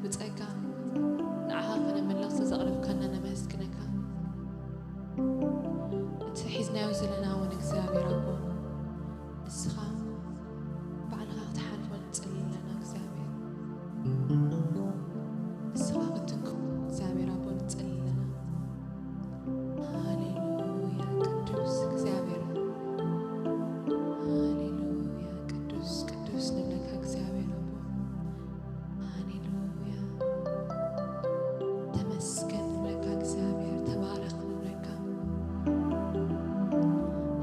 بتسألك نعها خنا من لغة زغرب كنا نمسكنك أنت حزنا وزلنا ونكسابي ربو نسخة بعلها تحالف ونتسأل لنا كسابي نسخة قدنكم كسابي ربو نتسأل لنا هاليلويا قدوس كسابي هاليلويا قدوس قدوس نبلك كسابي ربو هاليلويا تمسكن نبلك كسابي تبارك نبلك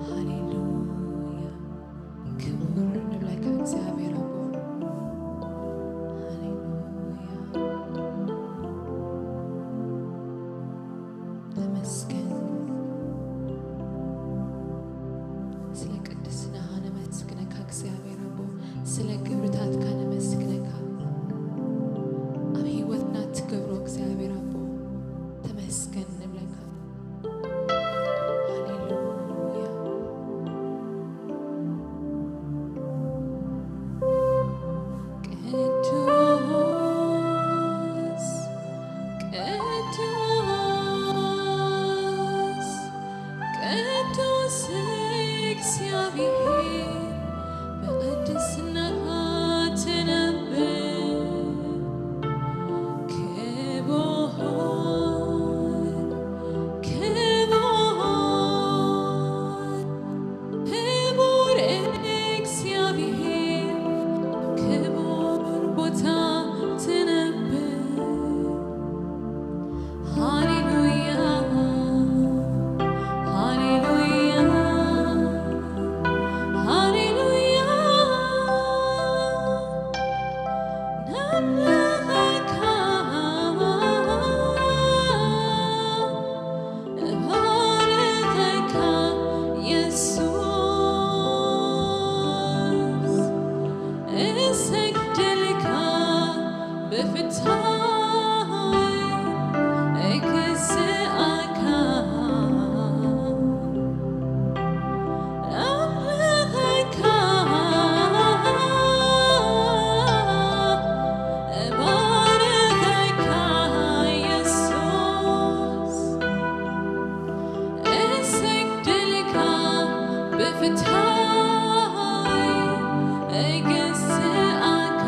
هاليلويا كبر نبلك كسابي ربو هاليلويا تمسكن سلك قدسنا هانا مسكنك كسابي ربو سلك كبرتات كان مسكنك أم هيوتنا تكبرو كسابي ربو تمسكن نبلك هاليلويا قدوس قدوس قدوس እግዚአብሔር በቅድስናህ ትነብር ክቡር ክቡር እግዚአብሔር ክቡር ቦታ ትነብር ሃሌሉያ ሃሌሉያ ሃሌሉያ ነምለኸካ እባርኸካ ኢየሱስ እሰግድልካ በፍታይ እገዝአካ ነምለኸካ እባርኸካ ኢየሱስ እሰግድልካ በፍታይ እገዝአካ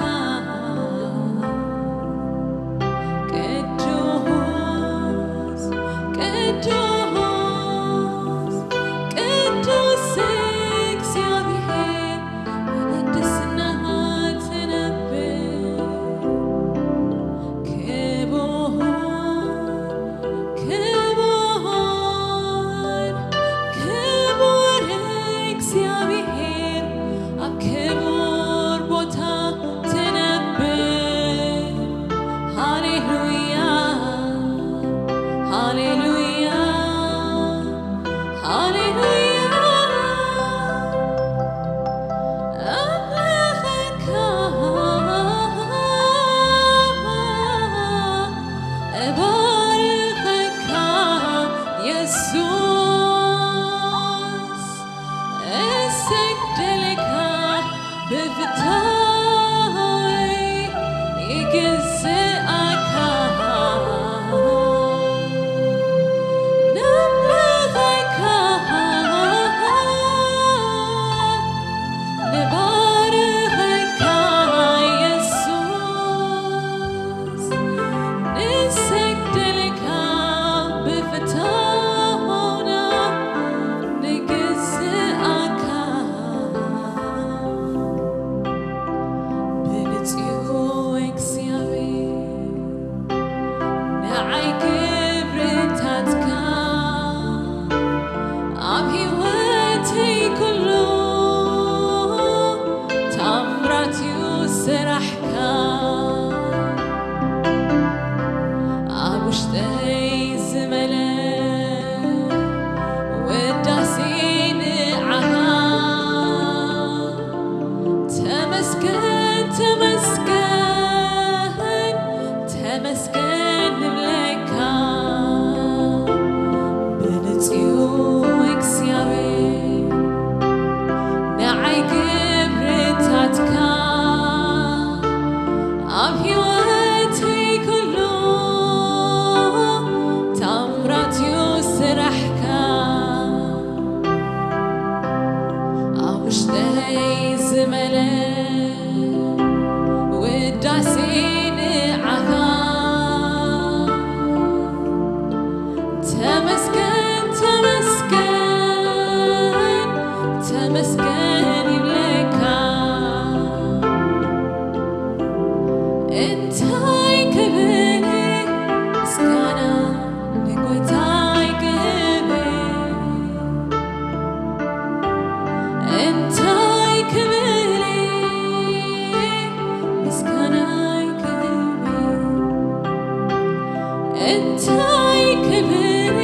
እንታይ ክብሪ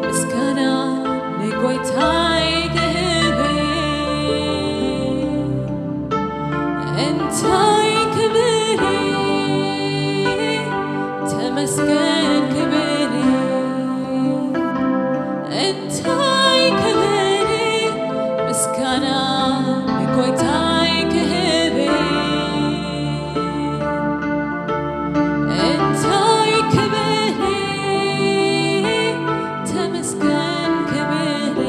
ምስጋና ንጎይታይ ክህብ እንታይ ክብሪ ተመስገን ክብሪ እንታይ ክብሪ ምስጋና ንጎይታይ ክህብ እንታይ ክብሪ ተመስገን ክብሪ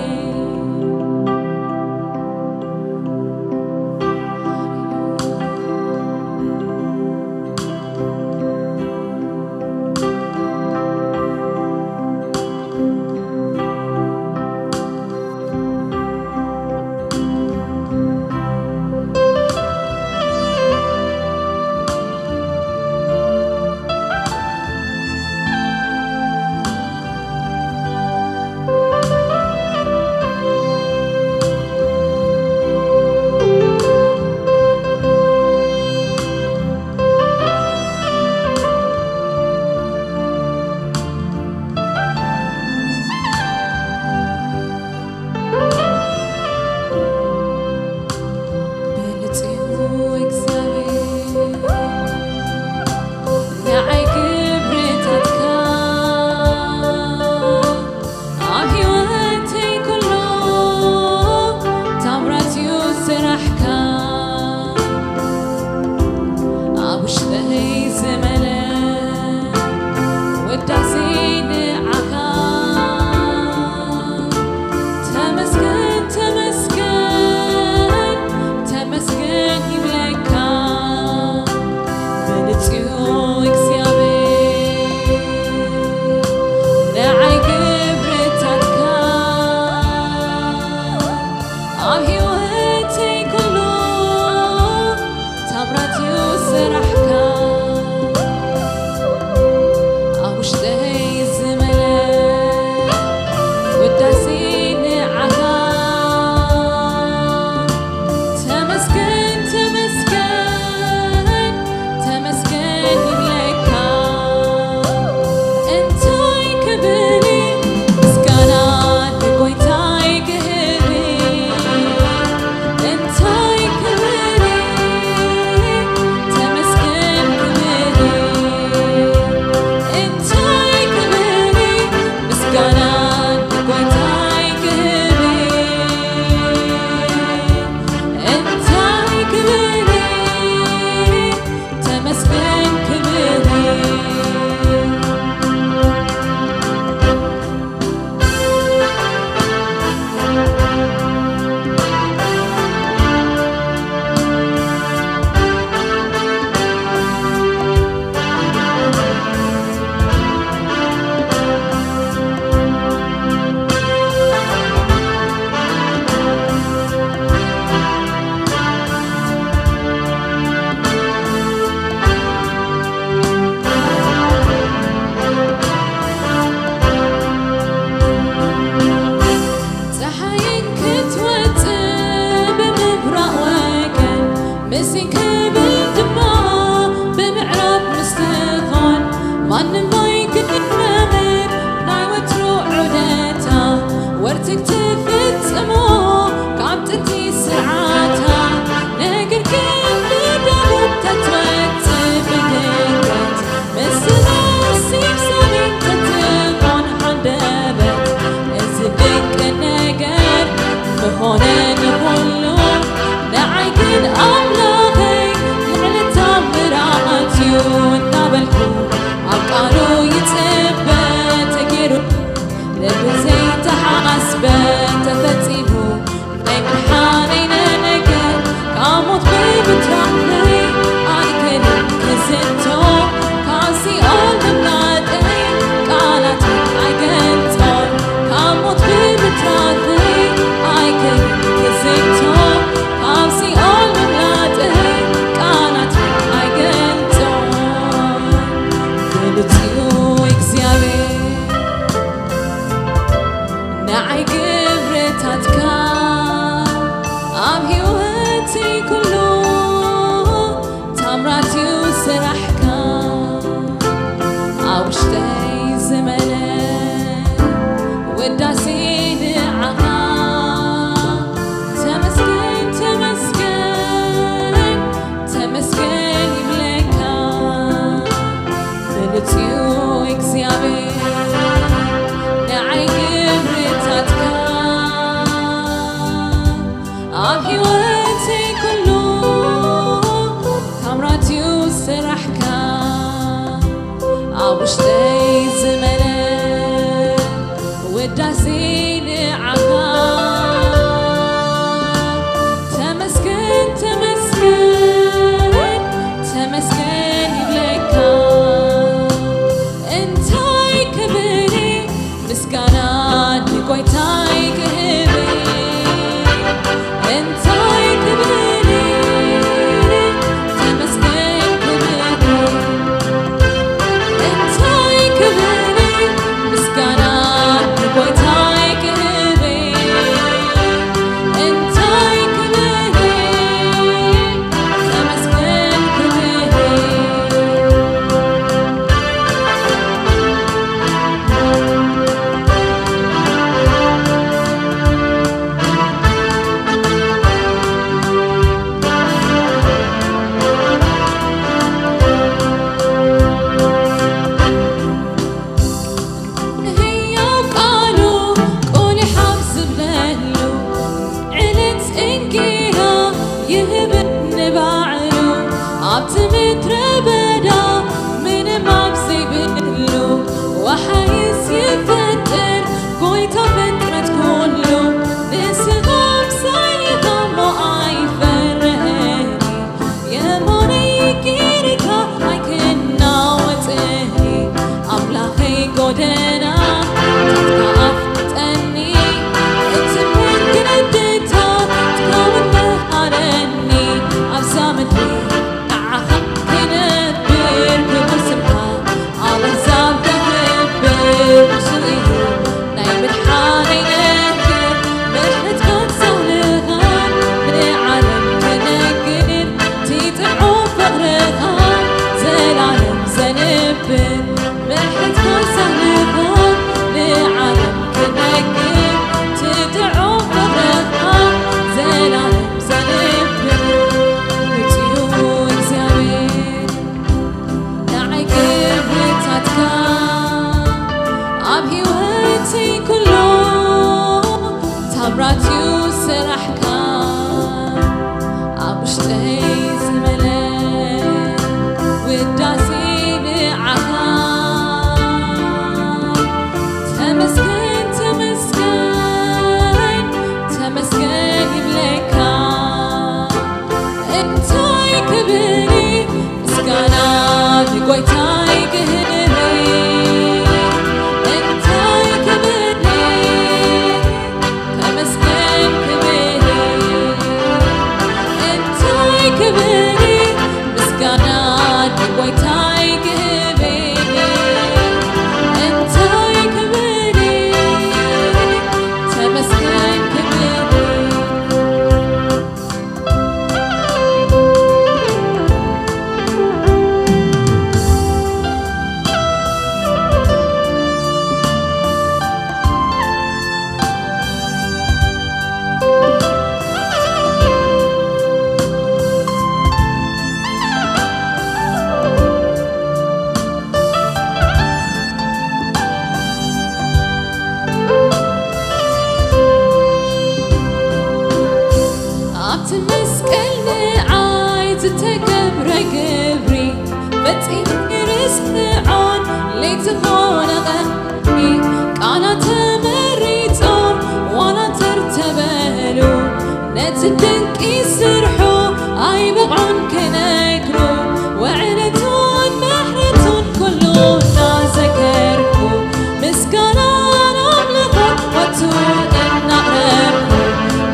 أملاكي لعلة تأمرات يونا بالكون عقارو أبشتي زمنا وداسين عقا تمسكن تمسكن تمسكن يبلكا انتاي كبري مسكانا نقويتاي كهبي انتاي كبري تمسكن كبري انتاي كبري مسكانا نقويتاي كهبي انتاي كبري تمسكن كبري هيا وقالوا قولي حبس بلهلو علت انقيها يهبن بعلو عبتمت ربدا من ما بسيبلو وحيس يفتر قويتا فترة كله نسغب سايقا ما ايفرهني يا موني كيركا ايكنا وتهي أملاخي قدنا تتقاف تأني اتمن قندتا تكون بحرني أبسامت لي أعخب تنبير بمسمها أبسام تهبير بشريه نايم الحالي نكر مرحت كون سهلها من عالم تنكر تيتعو فقرها زي العالم زنبر مرحت كون سهلها لعالم تنكر تدعو فقرها زي العالم زنبر بتيون زاوير نعيقب وتاتكا أبهي وقتي كله تبراتيو سرحكا أبشتي زملا وداسي بعها تمسكن تمسكن تمسكن يبلكا انتاي كبري مسكانا نقويتاي كهبي انتاي كبري تمسكن كبري انتاي كبري مسكانا نقويتاي كهبي انتاي كبري تمسكن كبري أبتمسكن عايز تكبر قبري بتقير اسمعون ليتفون غني كانت مريتون وانا ترتبلو نتدنك يسرحو اي بقعون كنكرو وعنتون محرتون كلو نازكركو مسكنا نملقك وتون النقربكو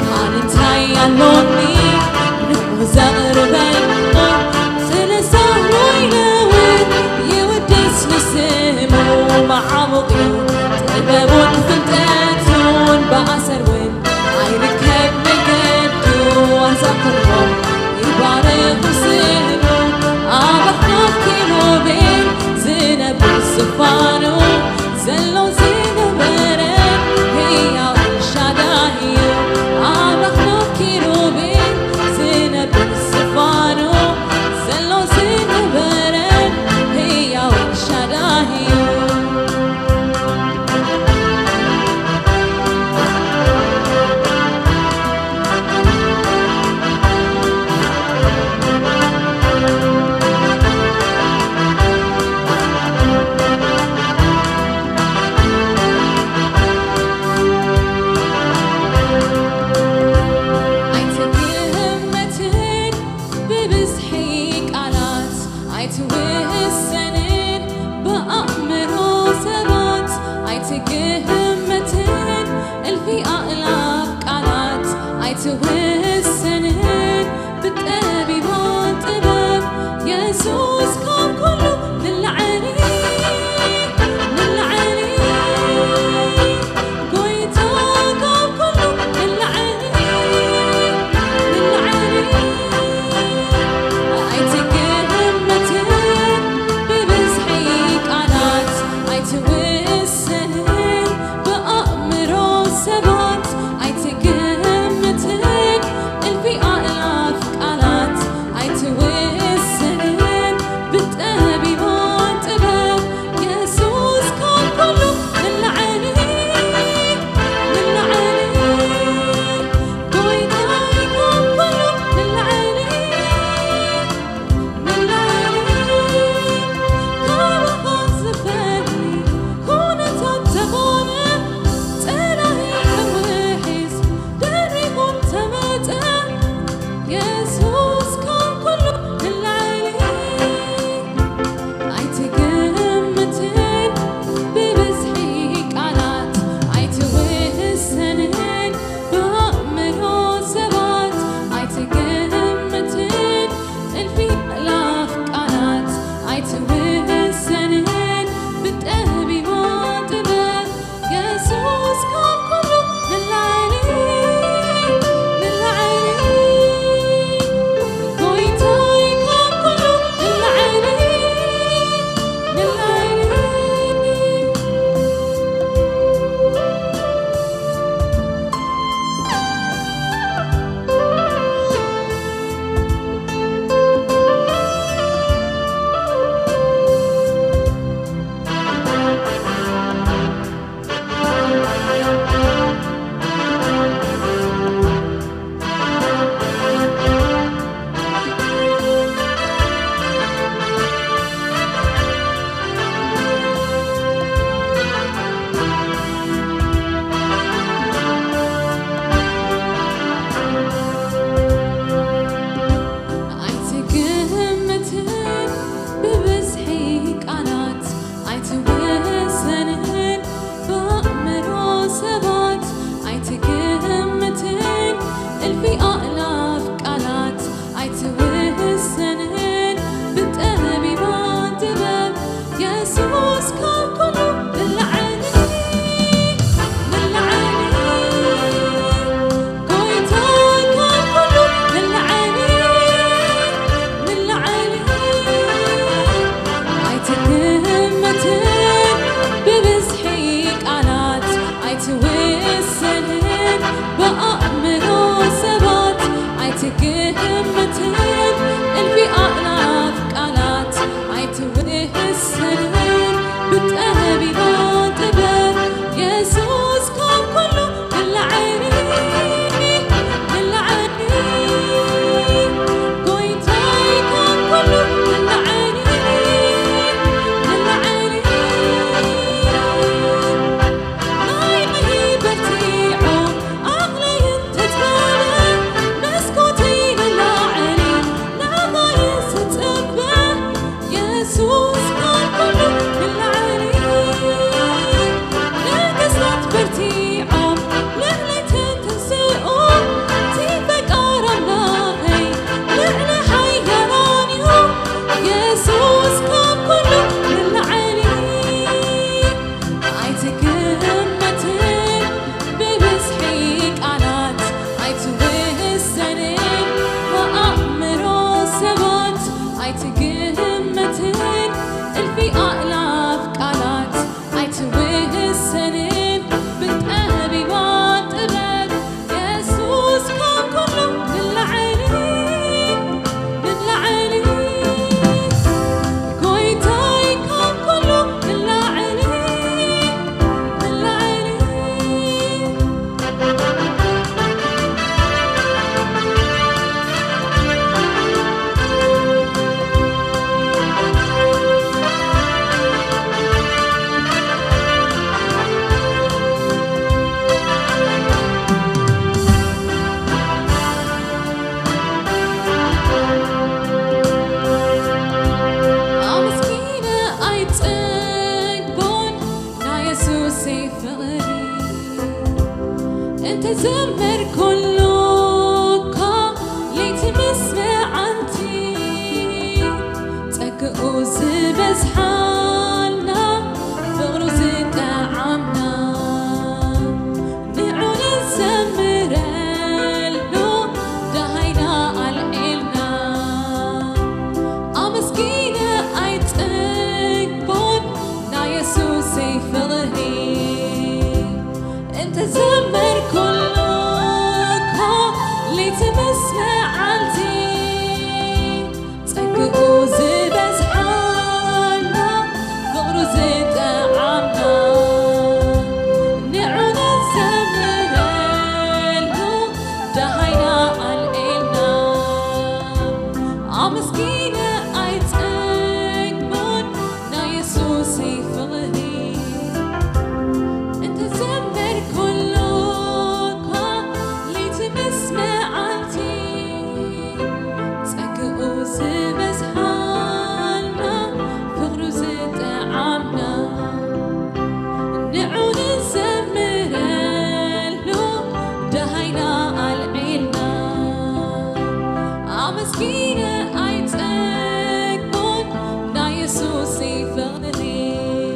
كانت هيا اللوني نوزغر بلقو سلسهلو يلوين يودس نسمو مع مضيو تبابون አይትወሰንን بالطبيبان ጥበብ ኢየሱስ ካብ ኩሉ ንላዕሊ ጎይታ ካብ ኩሉ ንላዕሊ አይትገመትን ብብዝሒ ቃላት አይትወሰንን በአእምሮ ሰባት አይትገመትን እልፊ አእላፍ ቃላት አይትወሰንን بالطبيبان ጥበብ ኢየሱስ ካብ ኩሉ ንላዕሊ ጎይታ ካብ ኩሉ ንላዕሊ ካባኻ ዝፈኒ ኩነታት ተኾነ ፀላኢ ከምውሒዝ ደሪቑን ተመጠ ኢየሱስ ካብ ኩሉ ንላዕሊ አይትገመትን ብብዝሒ ቃላት አይትወሰንን በአእምሮ ሰባት አይትገመትን እልፊ አእላፍ ቃላት አይትወሰንን بالطبيبان ጥበብ ኢየሱስ ካብ ኩሉ ንላዕሊ ጎይታ ካብ ኩሉ ንላዕሊ አይትገመትን ብብዝሒ ቃላት አይትወሰንን በአእምሮ ሰባት አይትገመትን እልፊ አእላፍ ቃላት አይትወሰንን بالطبيبان ጥበብ ኢየሱስ ካብ ኩሉ ንላዕሊ ጎይታ ካብ ኩሉ ንላዕሊ አይትገመትን ብብዝሒ ቃላት አይትወሰንን በአእምሮ ሰባት አይትገመትን እልፊ አእላፍ ቃላት አይትወሰንን بالطبيبان ጥበብ ኢየሱስ ካብ ኩሉ ንላዕሊ ጎይታ ካብ ኩሉ ንላዕሊ ናይ በርቲዖም ኣቕለይ እንተትበለ መስኮተይ ንላዕሊ ናባይ ዝፅበ ኢየሱስ ካብ ኩሉ ንላዕሊ ነገስታት በርቲዖም ልዕለይተን ተንስኡ ትፈቃር ኣምላኸይ ልዕሊ ሓያላን እዩ ኢየሱስ ካብ ኩሉ ንላዕሊ አይትገመትን ብብዝሒ ቃላት አይትወሰንን በአእምሮ ሰባት አይትገመትን እልፊ አእላፍ ቃላት አይትወሰንን بالطبيبان ጥበብ ኢየሱስ ካብ ኩሉ ንላዕሊ ጎይታ ካብ ኩሉ ንላዕሊ ኣመስኪነ ኣይትጸግቦን ናይ ኢየሱስ ፍቕሪ እንተዘመር ኩሉ مسكينة أيتقون نا يسوسي فغني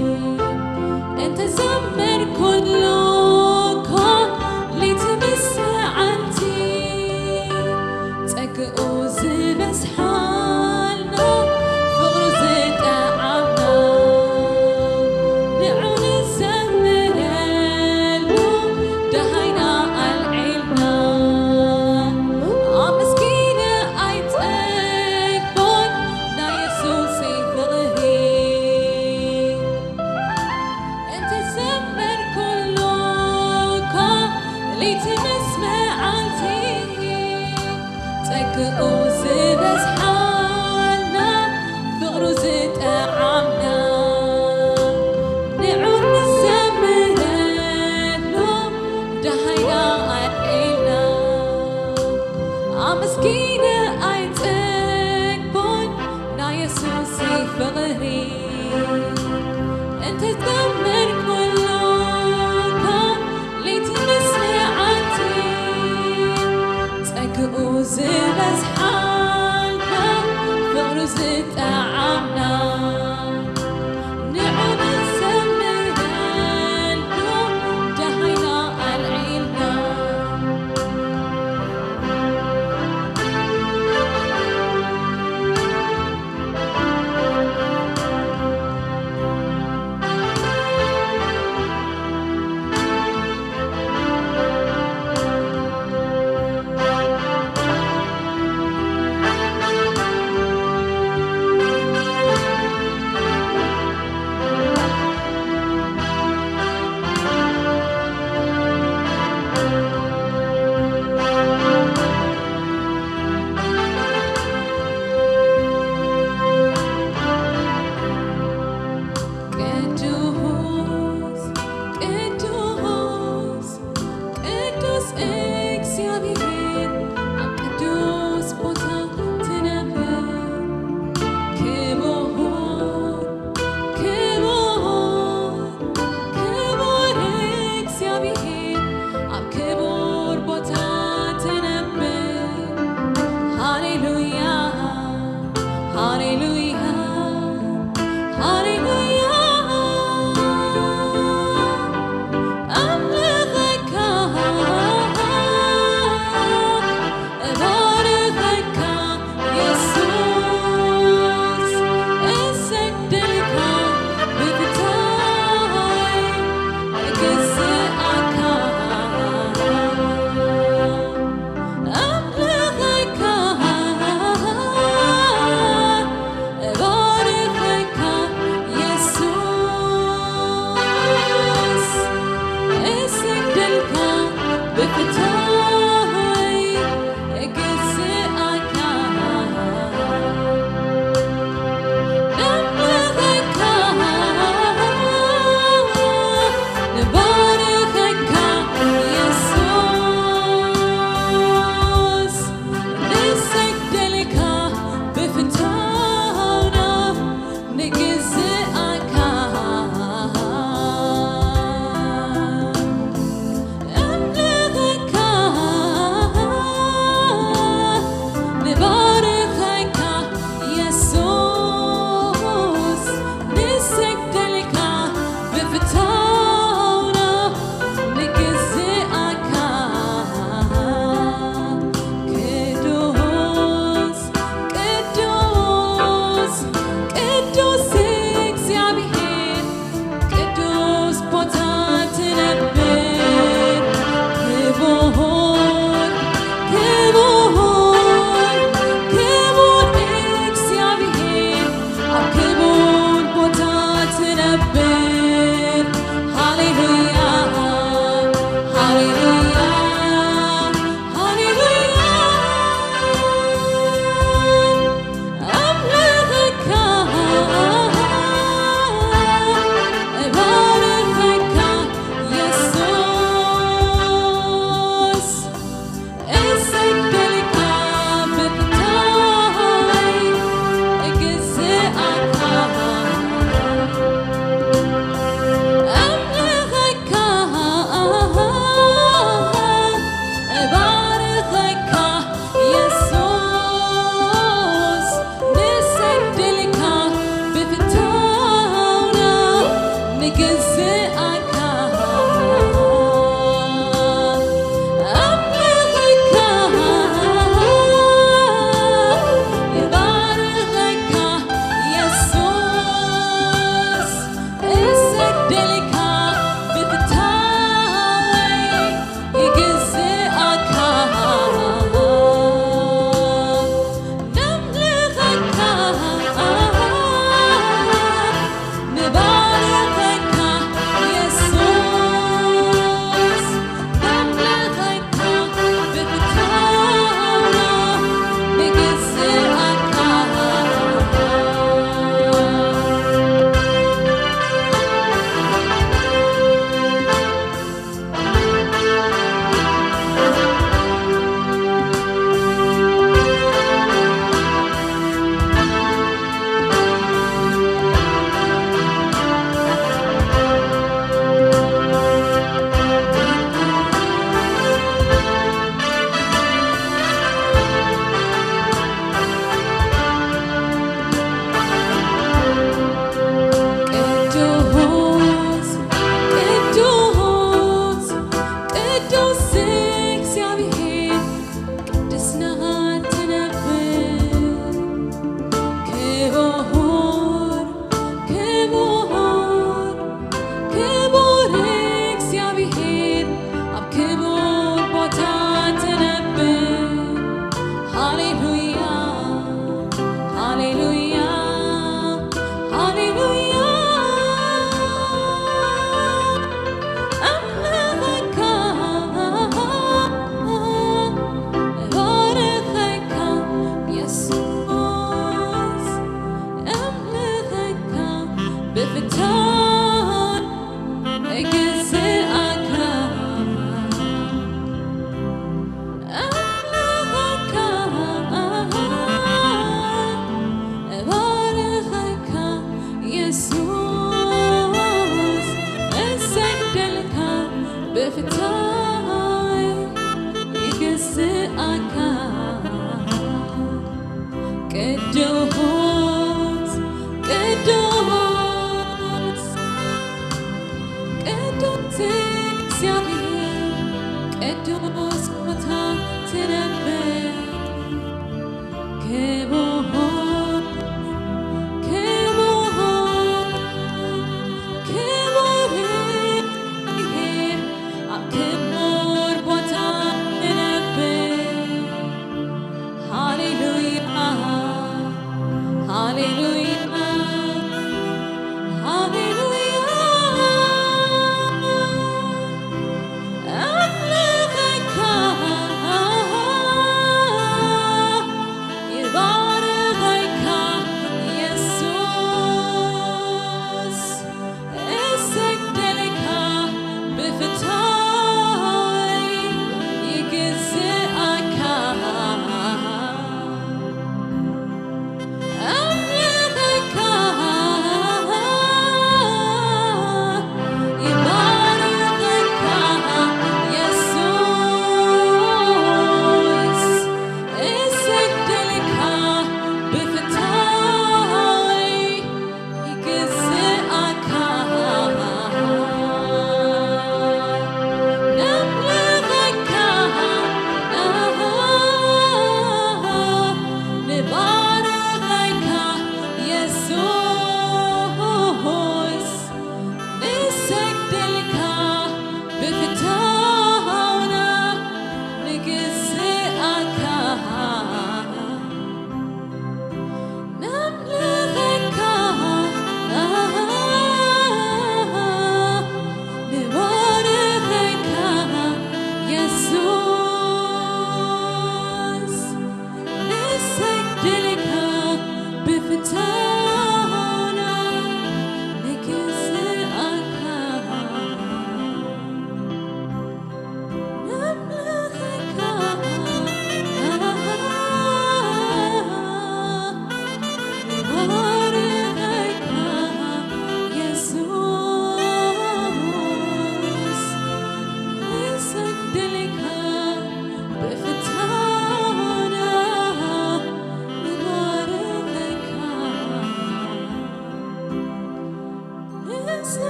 በፍታን እገዝአካ አምልኸካ እባርኸካ ኢየሱስ እሰግደልካ በፍታይ እገዝአካ ቅዱስ ቅዱስ ቅዱስ እግዚአብሔር ቅዱስ ቦታ ትነብር ክቡር ክቡር ክቡር እግዚአብሔር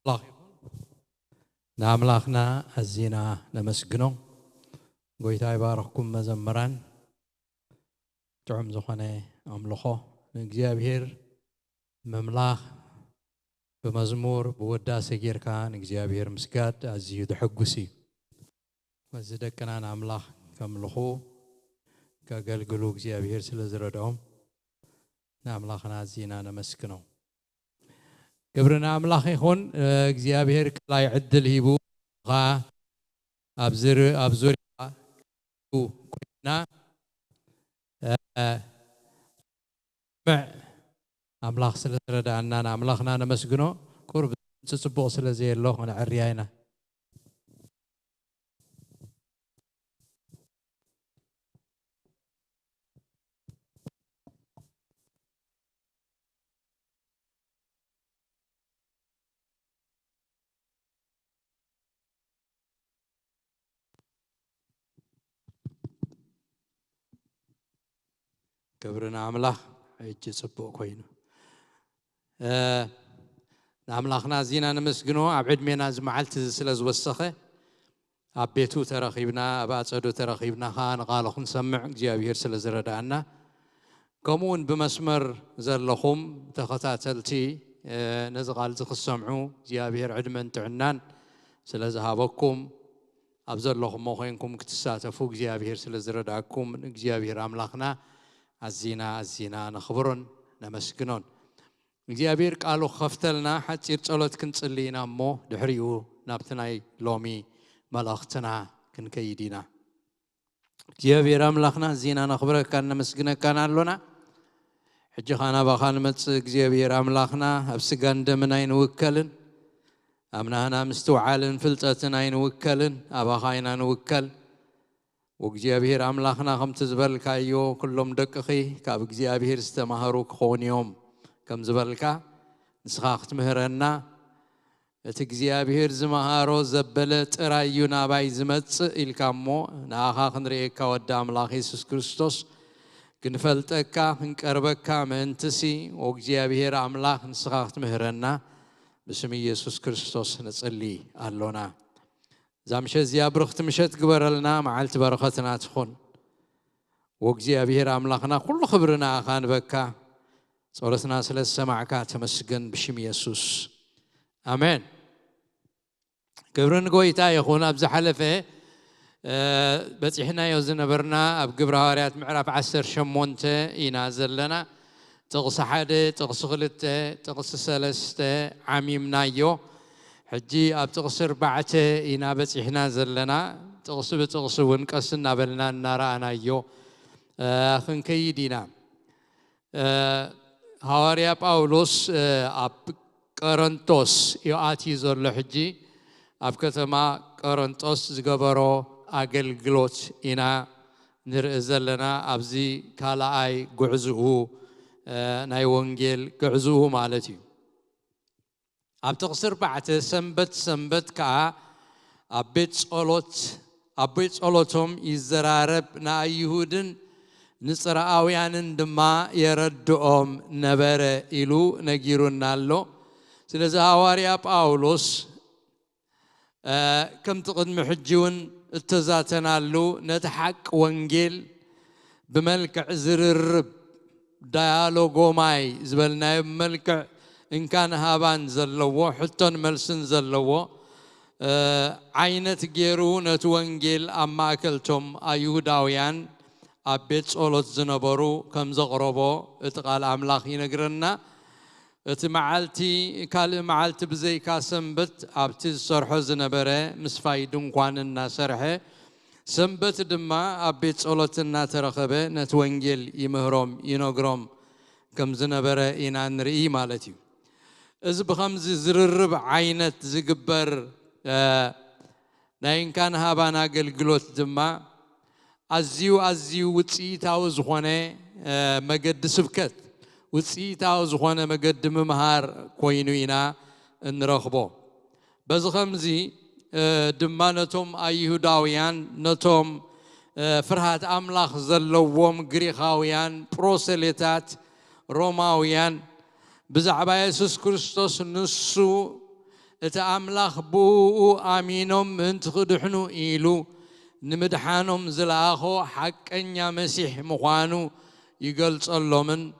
الله نعملاخنا الزنا نمسجنو قويتا يبارككم مزمران تعم زخانة أملخو نجزيابير مملاخ بمزمور بودا سجير كان نجزيابير مسكات أزيد حقوسي وزدكنا نعملاخ كملخو كقلقلو جزيابير سلزردهم نعملاخنا الزنا نمسجنو قبرنا أملاخ يخون እግዚአብሔር ከላይ ዕድል ሂቡ አብዙር ኮይና أملاخ ስለረዳ እና አምላኽና ነመስግኖ ቁርብ ጽጽቦ ስለዚህ የለው ንዕርያይና قبرنا أملاخ هيك صبوا كوينو أملاخنا زينا نمسجنو عبد منا زمعلت سلز وسخة عبيتو تراخيبنا أبعد تراخيبنا خان قالوا نسمع جابير سلز ردانا كمون بمسمر زلخم تختاتلتي نزغال تخسمعو جابير عدمن تعنان سلز هابكم أبزر لهم موخينكم كتساتفوق جابير سلز رداكم جابير أملاخنا الزنا نخبرن نمسكنون እግዚአብሔር ቃሉ خفتلنا حتصير ጸሎት ክንጽልይና እሞ ድሕሪኡ ናብትናይ ሎሚ መልእኽትና ክንከይዲና እግዚአብሔር አምላኽና ዚና ነኽብረካ ነመስግነካ አለና ሕጂ ኻና ባኻን መጽ እግዚአብሔር አምላኽና ኣብ ስጋን ደምን ኣይንውከልን ኣምናህና ምስትውዓልን ፍልጠትን ኣይንውከልን ኣባኻይና ንውከል وእግዚአብሔር አምላኽና ከምቲ ዝበልካዮ ኩሎም ደቅኺ ካብ እግዚአብሔር ዝተማሃሩ ክኾንዮም ከም ዝበልካ ንስኻ ክትምህረና እቲ እግዚአብሔር ዝመሃሮ ዘበለ ጥራዩ ናባይ ዝመጽእ ኢልካ እሞ ንኣኻ ክንሪኤካ ወዲ ኣምላኽ ኢየሱስ ክርስቶስ ክንፈልጠካ ክንቀርበካ ምእንትሲ ወእግዚአብሔር አምላኽ ንስኻ ክትምህረና ብስም ኢየሱስ ክርስቶስ ንጽሊ ኣሎና زامشة زيابرخت مشت قبرلنا معلت برختنا تخون وجزيابير أملاخنا كل خبرنا خان بكا صورتنا سلس سمعك تمسكن بشم يسوس آمين قبرن قويتا يخون أبز حلفه بس إحنا يوزن برنا أب قبر هاريات معرف 10 شمونت ينازل لنا تغص حادة تغص غلطة تغص سلسة عميم نايو حجي أبتغسر بعته ينابت إحنا زلنا تغسب ونقصنا بلنا نرانا يو أخن كيدينا هواريا باولوس أب كورنثوس يأتي زور لحجي أب كتما كورنثوس زغبرو أجلجلوت إنا نرزلنا أبزي كلا أي جعزوه ناي ونجيل جعزوه مالتي أبتغسر بعد سنبت كا أبيت صلوتهم يزرارب نا يهودن نصراويان دما يردهم نبر إلو نجيرون نالو سلزا هواريا باولوس كم تقد محجون التزاتنا له نتحق وانجيل بملك زررب ديالوغو ماي زبلنا بملك إن كان هابان زلوا حتى ملسن زلوا عينة جيرونة وانجيل أما أكلتم أيهوداويان أبيت صولت زنبرو كم زغربو اتقال أملاخ ينقرنا اتمعالتي كال معالت بزي كاسنبت أبتي صرحو زنبره مسفايدون قوان الناس رحه سنبت دما أبيت صولت الناس رخبه نتوانجيل يمهرم ينقرم كم زنبره إنان رئي مالتي إذ بخمز زررب عينت زقبر ناين كان هابانا قلقلوت دما أزيو وتسيتاو زخوانه مقد سبكت وتسيتاو زخوانه مقد ممهار كوينوينا نرخبو بز خمزي دما نتوم أيهوداويان نتوم فرهات أملاخ زلووم غريخاويان بروسليتات روماويان بزعبا يسوس كريستوس نسو أملاخ بو آمينهم انت خدحنو إيلو نمدحانهم زلاخو حق أنيا مسيح مخوانو يقول صلو من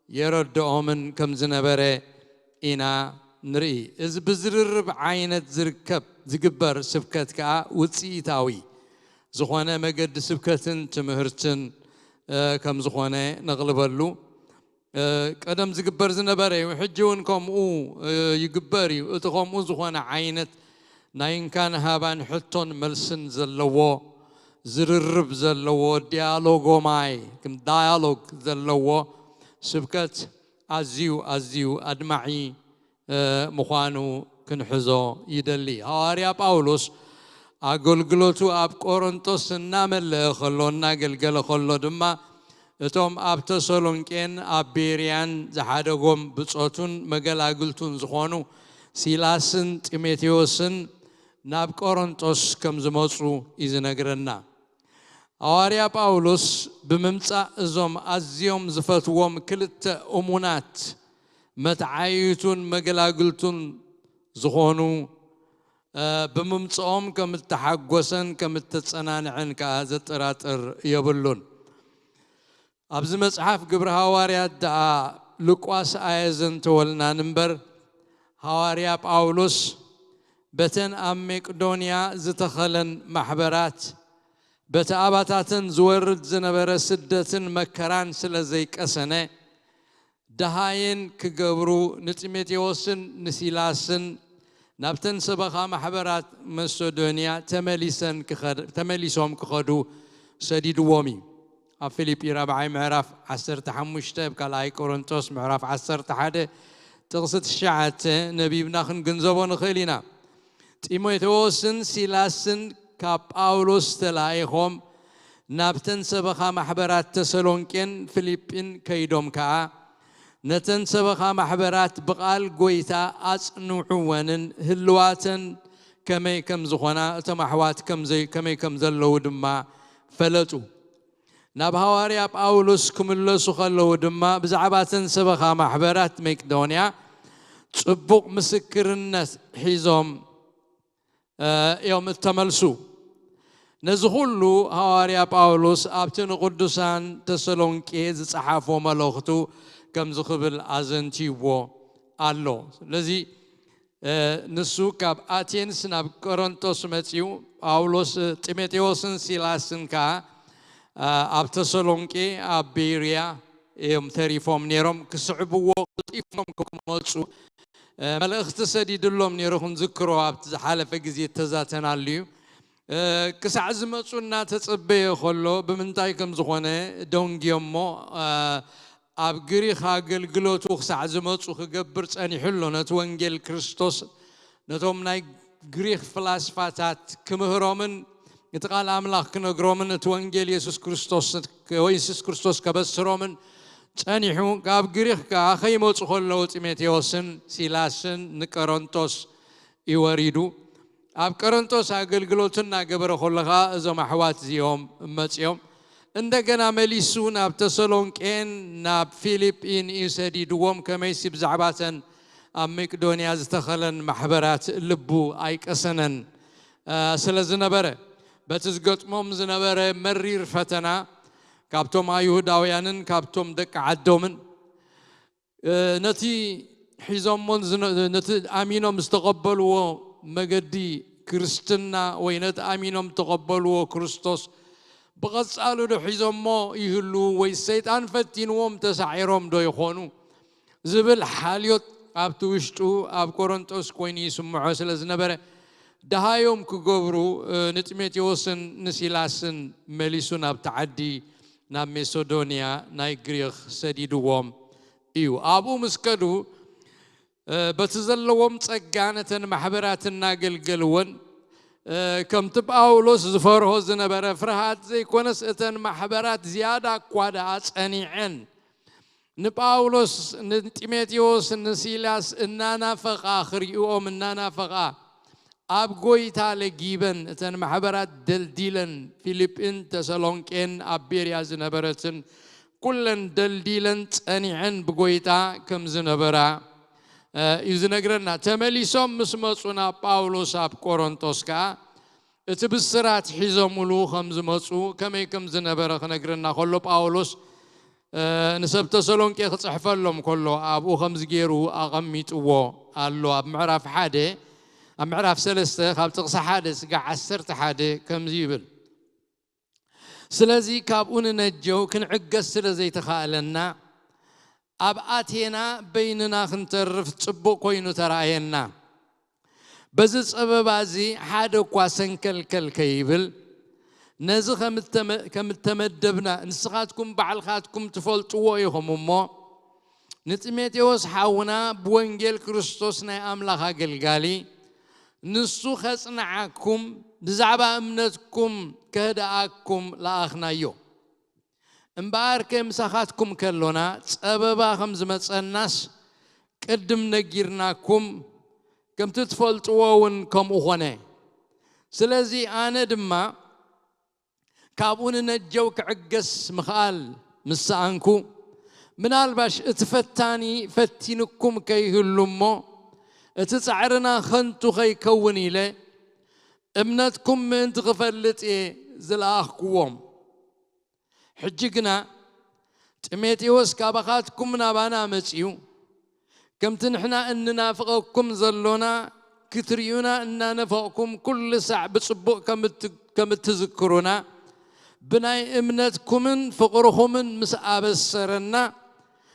يردو من كم زنبري إنا نري إذ بزرر عينة زركب زقبر سبكتك وتسيتاوي زخوانا مقد سبكتن تمهرتن كم زخوانا نغلبلو قدم زقبر زنبري وحجونكم يقبري اتقوم زخوانا عينة ناين كان هابان حطون ملسن زلوو زررب زلوو ديالوغو ماي كم ديالوغ زلوو سبكت أزيو أدمعي مخانو كنحزو يدلي هاريا باولوس أقولقلوتو أب كورنتوس نامل خلونا قلقل خلو دما اتوم أب تسولونكين أب بيريان زحادقوم بصوتون مقال أقلتون زخوانو سيلاسن تيميتيوسن ناب كورنتوس كم زموصو إذنقرنا هاريا باولوس بممتع زوم أزيوم زفتوهم كلت أمونات متعايتون مقلاقلتون زخونو بممتعهم كم التحقوسن كم التتصنانعن كهذا التراتر يبلون أبز مصحف قبر هواريات دعا لقواس آيزن تولنا نمبر هواريا باولوس بتن مقدونيا زتخلن محبرات بتعباتاتن زورد زنبر سدتن مكران سلزيك أسنة دهاين كجبرو نتيمتيوسن نسيلاسن نبتن سبخا محبرات مسودونيا تمليسهم كخدو سديد وومي فيليبي ربعي معرف 10 بكالاي كورنثوس معرف 10 تقصد الشعات نبي بناخن جنزبون خلينا تيموثيوسن سيلاسن كاب باولوس تلايهم نبتن سبخا محبرات تسالونكين فيليبين كيدوم كا نتن سبخا محبرات بقال قويتا أصنوعوانن هلواتن كمي كم زخونا تمحوات كمي كم زلو دما فلتو نبهواريا باولوس كملسو خلو دما بزعباتن سبخا محبرات مقدونيا صبوق مسكرنس حيزوم يوم التملسو نزخلو هواريا باولوس أبتن قدسان تسالونكي زصحافو ملوختو كم زخبل أزنتيو الله لذي نسو كاب أتينس ناب كورنثوس متيو باولوس تيموثيوسن سيلاسن كا أب تسالونكي أب بيريا يوم ثريفهم نيرهم كسعبوا وقطيفهم كمالسو ملأخت سديد لهم نيرهم ذكروا أب حالة فجزية تزاتنا اليوم كسعزمتنا تتصبي خلو بمنتاي كم زخونه دونجيمو أب جريخ هاجل جلوتو خسعزمتو خجبر أني حلو نتوانجيل كريستوس نتوم ناي جريخ فلاسفاتات كمهرامن يتقال أملاك كنجرامن نتوانجيل يسوع كريستوس كبسرامن أني حو كاب جريخ كأخي موت خلو تيموثيوسن سيلاسن نكورنثوس يوريدو أب كورنثوس هاجل جلوتنا جبر خلها إذا محوات زيهم متيوم عندنا مليسون أب تسالونكين ناب فيليبين يسدي دوم كما يسيب زعباتن أم مقدونيا زتخلن محبرات لبو أيك أسنن سلزنبرة بتزقط مم زنبرة مرير فتنا كابتوم أيهوداويانن كابتوم دك عدومن نتي حزام من نتي أمينهم استقبلوا مجدي كريستنا وينت أمينهم تقبلوا كريستوس بغض قالوا له حزام ما يهلوا ويسيطان فتينهم تسعيرهم دو يخونو زبل حاليوت أب توشتو أب كورنثوس كويني سمعوا سلزنبرة دهايوم كجبرو نتيموثيوسن نسيلاسن مليسون أب تعدي نام ميسودونيا ناي غريخ سديدوهم إيو أبو مسكدو بتزلوهم تسجانة محبراتنا قلقلون كم تباولوس زفره زنبرة فرهات زي كونس اتن محبرات زيادة قوادات أنيعن نباولوس نتيموثيوس نسيلاس إننا فقا آخر يوم إننا فقا أب قويتا لجيبن اتن محبرات دلديلن فيليبين تسالونكين أب بيريا زنبرتن كلن دلديلن أنيعن بقويتا كم زنبرة يزنقرنا تمليسهم مسمصونا باولوس اب كورنثوس كا اتبسرات حيزمولو خمز مصو كما يكم زنبره خنقرنا كله باولوس نسب تسالونكي خصحفلهم كله ابو خمز غيرو اقميطو الله اب معرف حاده اب معرف ثلاثه خاب تقص حاده سقع 10 حاده كم زيبل سلازي كابون نجو كنعقس سلازي تخالنا اب اتينا بيننا خنترف صبو كوينو تراينا بزي صببازي حاده كوا سنكلكل كيبل نزي كمتمدبنا نسخاتكم بعلخاتكم تفلطوا يهم امو نتيميتيوس حاونا بوانجيل كريستوسنا املاخ اغلغالي نسو خصنعكم بزعبا امنتكم كهداكم لاخنايو امباركم سخاتكم كلونا صببا خمز مصناس قدم نغيرناكم كم تتفلطوون كم هونه سلازي انا دما كابون نجو كعقس مخال مسانكو منالباش اتفتاني فتينكم كيهلمو اتصعرنا خنتو خيكون إلي امنتكم من تغفلت زلاخكوم حجقنا تميتيوس كابخاتكم نابانا مصيو كم تنحنا اننا فوقكم زلونا كتريونا اننا نفوقكم كل ساعة بصبوق كم تذكرونا بناي امنتكم فقرهم مسعب السرنا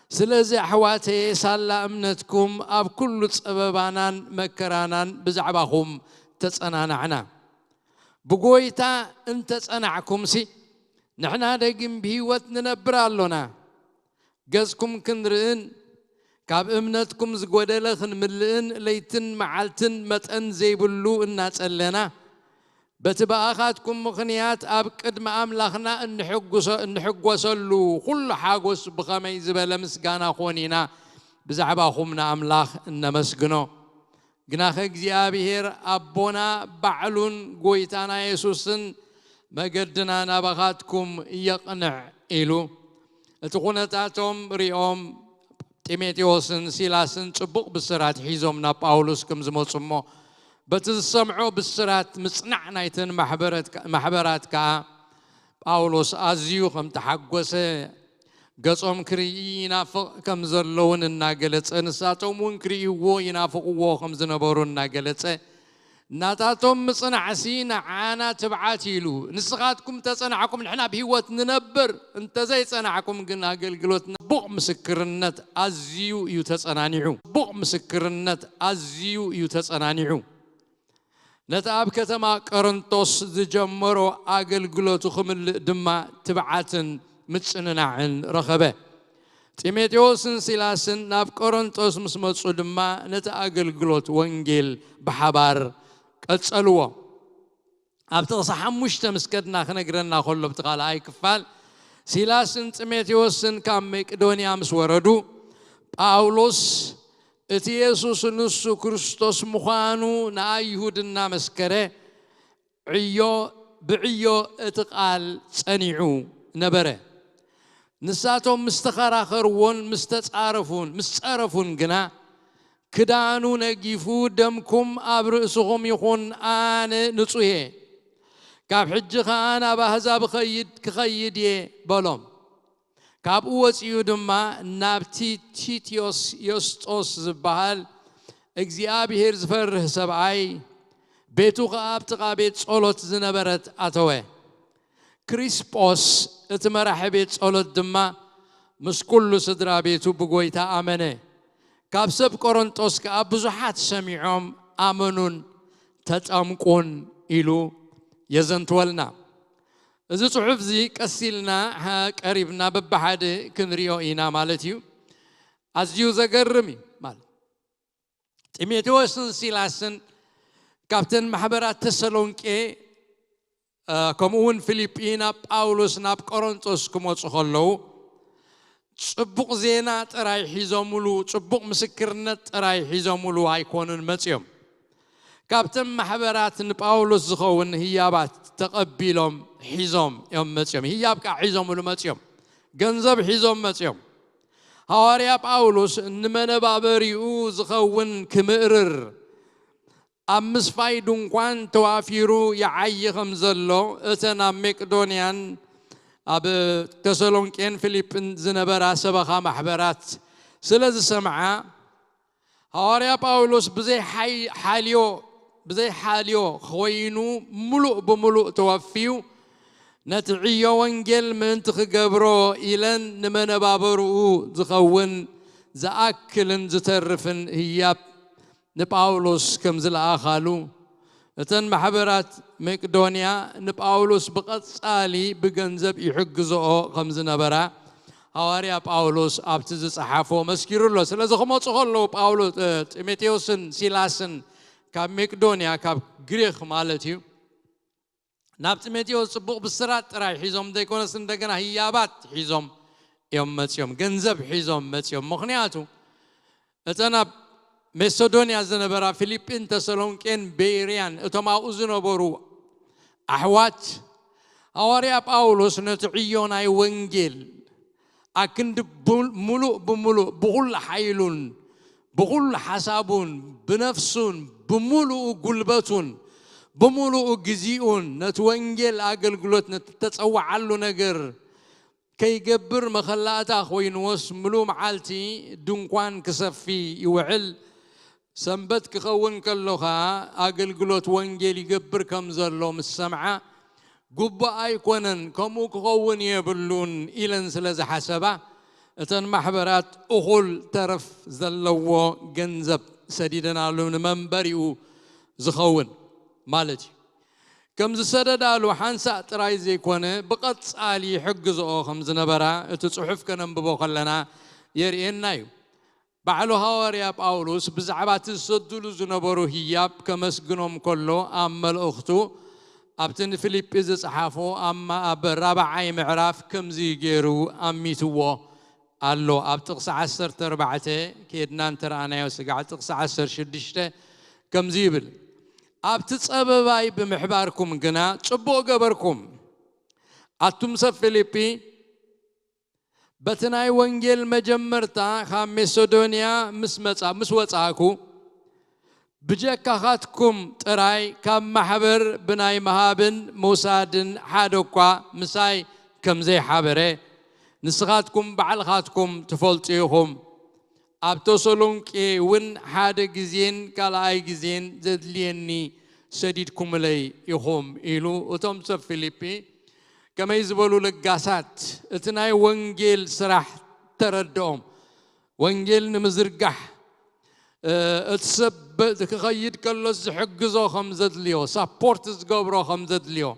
سلازي حواتي سالا امنتكم اب كل صببانان مكرانان بزعباهم تصنانعنا بقويتا انت تصنعكم سي نحنا دقم بهيوت ننبرالونا قزكم كنرئن كاب امنتكم زقودلخن ملئن ليتن معالتن متأن زيبلو الناس اللنا بتباخاتكم مخنيات اب قدم املاخنا انحقوسلو كل حاجوس بخمي زبل مسغانا خونينا بزعباخمنا املاخ انمسغنو غناخ እግዚአብሔር አቦና ባዕሉን ጎይታና ኢየሱስን መገድና ናባኻትኩም ይቅንዕ ኢሉ እትኹነታቶም ሪኦም ጢሞቴዎስን ሲላስን ጽቡቕ ብስራት ሒዞምና ጳውሎስ ከም ዝመጹሞ بتسمعوا بالسرات مصنعنا يتن محبرات كا باولوس ازيو خم تحقوسه قصوم كري ينافق كم زلون الناقلت انساتهم كريو ينافقوا خم زنبروا الناقلت ناتاتهم مصنعسين عانا تبعاتيلو نسخاتكم تصنعكم نحنا بهوت ننبر انت زي صنعكم قلنا قلقلوتنا بق مسكرنت ازيو يتصنانيعو بق مسكرنت ازيو يتصنانيعو نتاب كتما قرنطوس زجمرو اغلغلوتو خمل دما تبعاتن متصننعن رخبه ጢሞቴዎስን ሲላስን ናብ ቆሮንጦስ መስመጹ ድማ ነታ አገልግሎት ወንጌል በሐባር ቀጸልዎ ኣብቲ ሓሙሽተ መስከድና ክነግረና ከሎ ብትቃል ኣይክፋል ሲላስን ጢሞቴዎስን ካብ መቄዶንያ ምስ ወረዱ ጳውሎስ እቲ ኢየሱስ ንሱ ክርስቶስ ምዃኑ ንአይሁድና መስከረ ብዕዮ እቲ ቃል ጸኒዑ ነበረ نساتهم مستخراخرون مستعرفون جنا كدانو نجيفو دمكم أبرئسهم يخون آن نصويه كاب حج خان بهزاب خيد بلوم كاب وسيو دما نابتي تيتيوس يستوس زبال እግዚአብሔር ዝፈርህ ሰብአይ ቤቱ ካብ ተቃቤት ጸሎት ዝነበረት አተወ ክሪስጶስ እትመራህ ቤት ጸሎት ድማ ምስኩሉ ስድራ ቤቱ በጎይታ አመነ ካብ ሰብ ቆሮንጦስ ካብ ብዙሓት ሰሚዖም አመኑን ተጠምቁን ኢሉ የዘንትወልና እዚ ጽሑፍ ዚ ቀሲልና ቀሪብና በባሓደ ክንሪኦ ኢና ማለት እዩ አዝዩ ዘገርም ማለት ጢሞቴዎስን ሲላስን ካፕተን ማህበራት ተሰሎንቄ كمون فيليبينا باولوس ناب كورنثوس كموص خلو صبوق زينا تراي حيزمولو صبوق مسكرነት تراي حيزمولو አይኮኑን መጽዮም كابتن محبرات باولوس ዝኸውን ህያባት ተቀቢሎም ሒዞም እዮም መጽዮም ህያብ ካ ሒዞምሉ መጽዮም ገንዘብ ሒዞም መጽዮም حواريا باولوس نمنا بابريو زخون كمئرر أمس فايدون كوان توافيرو يعي خمزلو اتنا مقدونيان أب تسالونكين فيليبين زنبرا سبخا محبرات سلز سمعا حواريا باولوس بزي حاليو خوينو ملؤ بملؤ توفيو نتعيو وانجل من تخقبرو إلان نمن بابرو زخون زأكلن زترفن هياب نباولوس كمزل آخالو اتن محبرات مقدونيا نباولوس بقت سالي بغنزب يحقزو خمز نبرا حواريا باولوس ابتز صحافو مسكيرو له سلازو خمصخلو باولوس تيموثيوسن سيلاسن كاب مقدونيا كاب غريخ مالتيو ناب تيموثيوس صبوق بسرات راي حيزوم ديكونس እንደገና ህያባት حيزوم يوم متيوم ገንዘብ حيزوم متيوم مخنياتو اتنا ميسودونيا زنبرا فيليبين تسالونكين بيريان اتما اوزنبرو احوات حواريا باولوس نتعيون اي وانجيل أكند ملؤ بملؤ بقول حيلون بقول حسابون بنفسون بملؤ قلبتون بملؤ جزيئون نتوانجل أقل قلوت نتتصوع علو نجر كي يجبر مخلات أخوين وس ملو معالتي دونكوان كسفي يوعل سنبت كخون كلوها أقل قلوت وانجل يجبر كم زلهم السمعة قبا أيقونن كمو كخون يبلون إلن سلز حسبا اتن محبرات أخل ترف زلوا جنزب سديدنا لون منبريو زخون مالتي كم زسدد على حنسا ترايزي كونه بقت علي حجز أو خمس نبرة تصحف كنن ببوخلنا يرينايو بعلو هواريا باولوس بزعبات الصدول زنبرو هياب كمسجنهم كله أمل أختو أبتن فيليبيز صحافو أما أب رابع عي معراف كم زي جيرو أميتوه قالو أبتقص 10 كيدنا ترى أنا يوسقع تقص 10 كم زيبل أبتصبباي بمحباركم جنا تبو جبركم أتمسف فيليبي بتناي وانجيل مجمرتا خام ميسودونيا مسوتاكو بجكاخاتكم تراي كم محبر بناي مهابن موسادن حادوكا مساي كم زي حبره نسخاتكم بعلخاتكم تفولتيهم أبتوصلونكي ون حاد جزين كلاي جزين زدليني سديدكم لي يهم إلو وتمسف فيليبي كما يزبلوا لقاسات اتناي وانجيل سرح تردهم وانجيل نمزرقح اتسب تخيد كلس حقزو خمزد ليو سابورتز قبرو خمزد ليو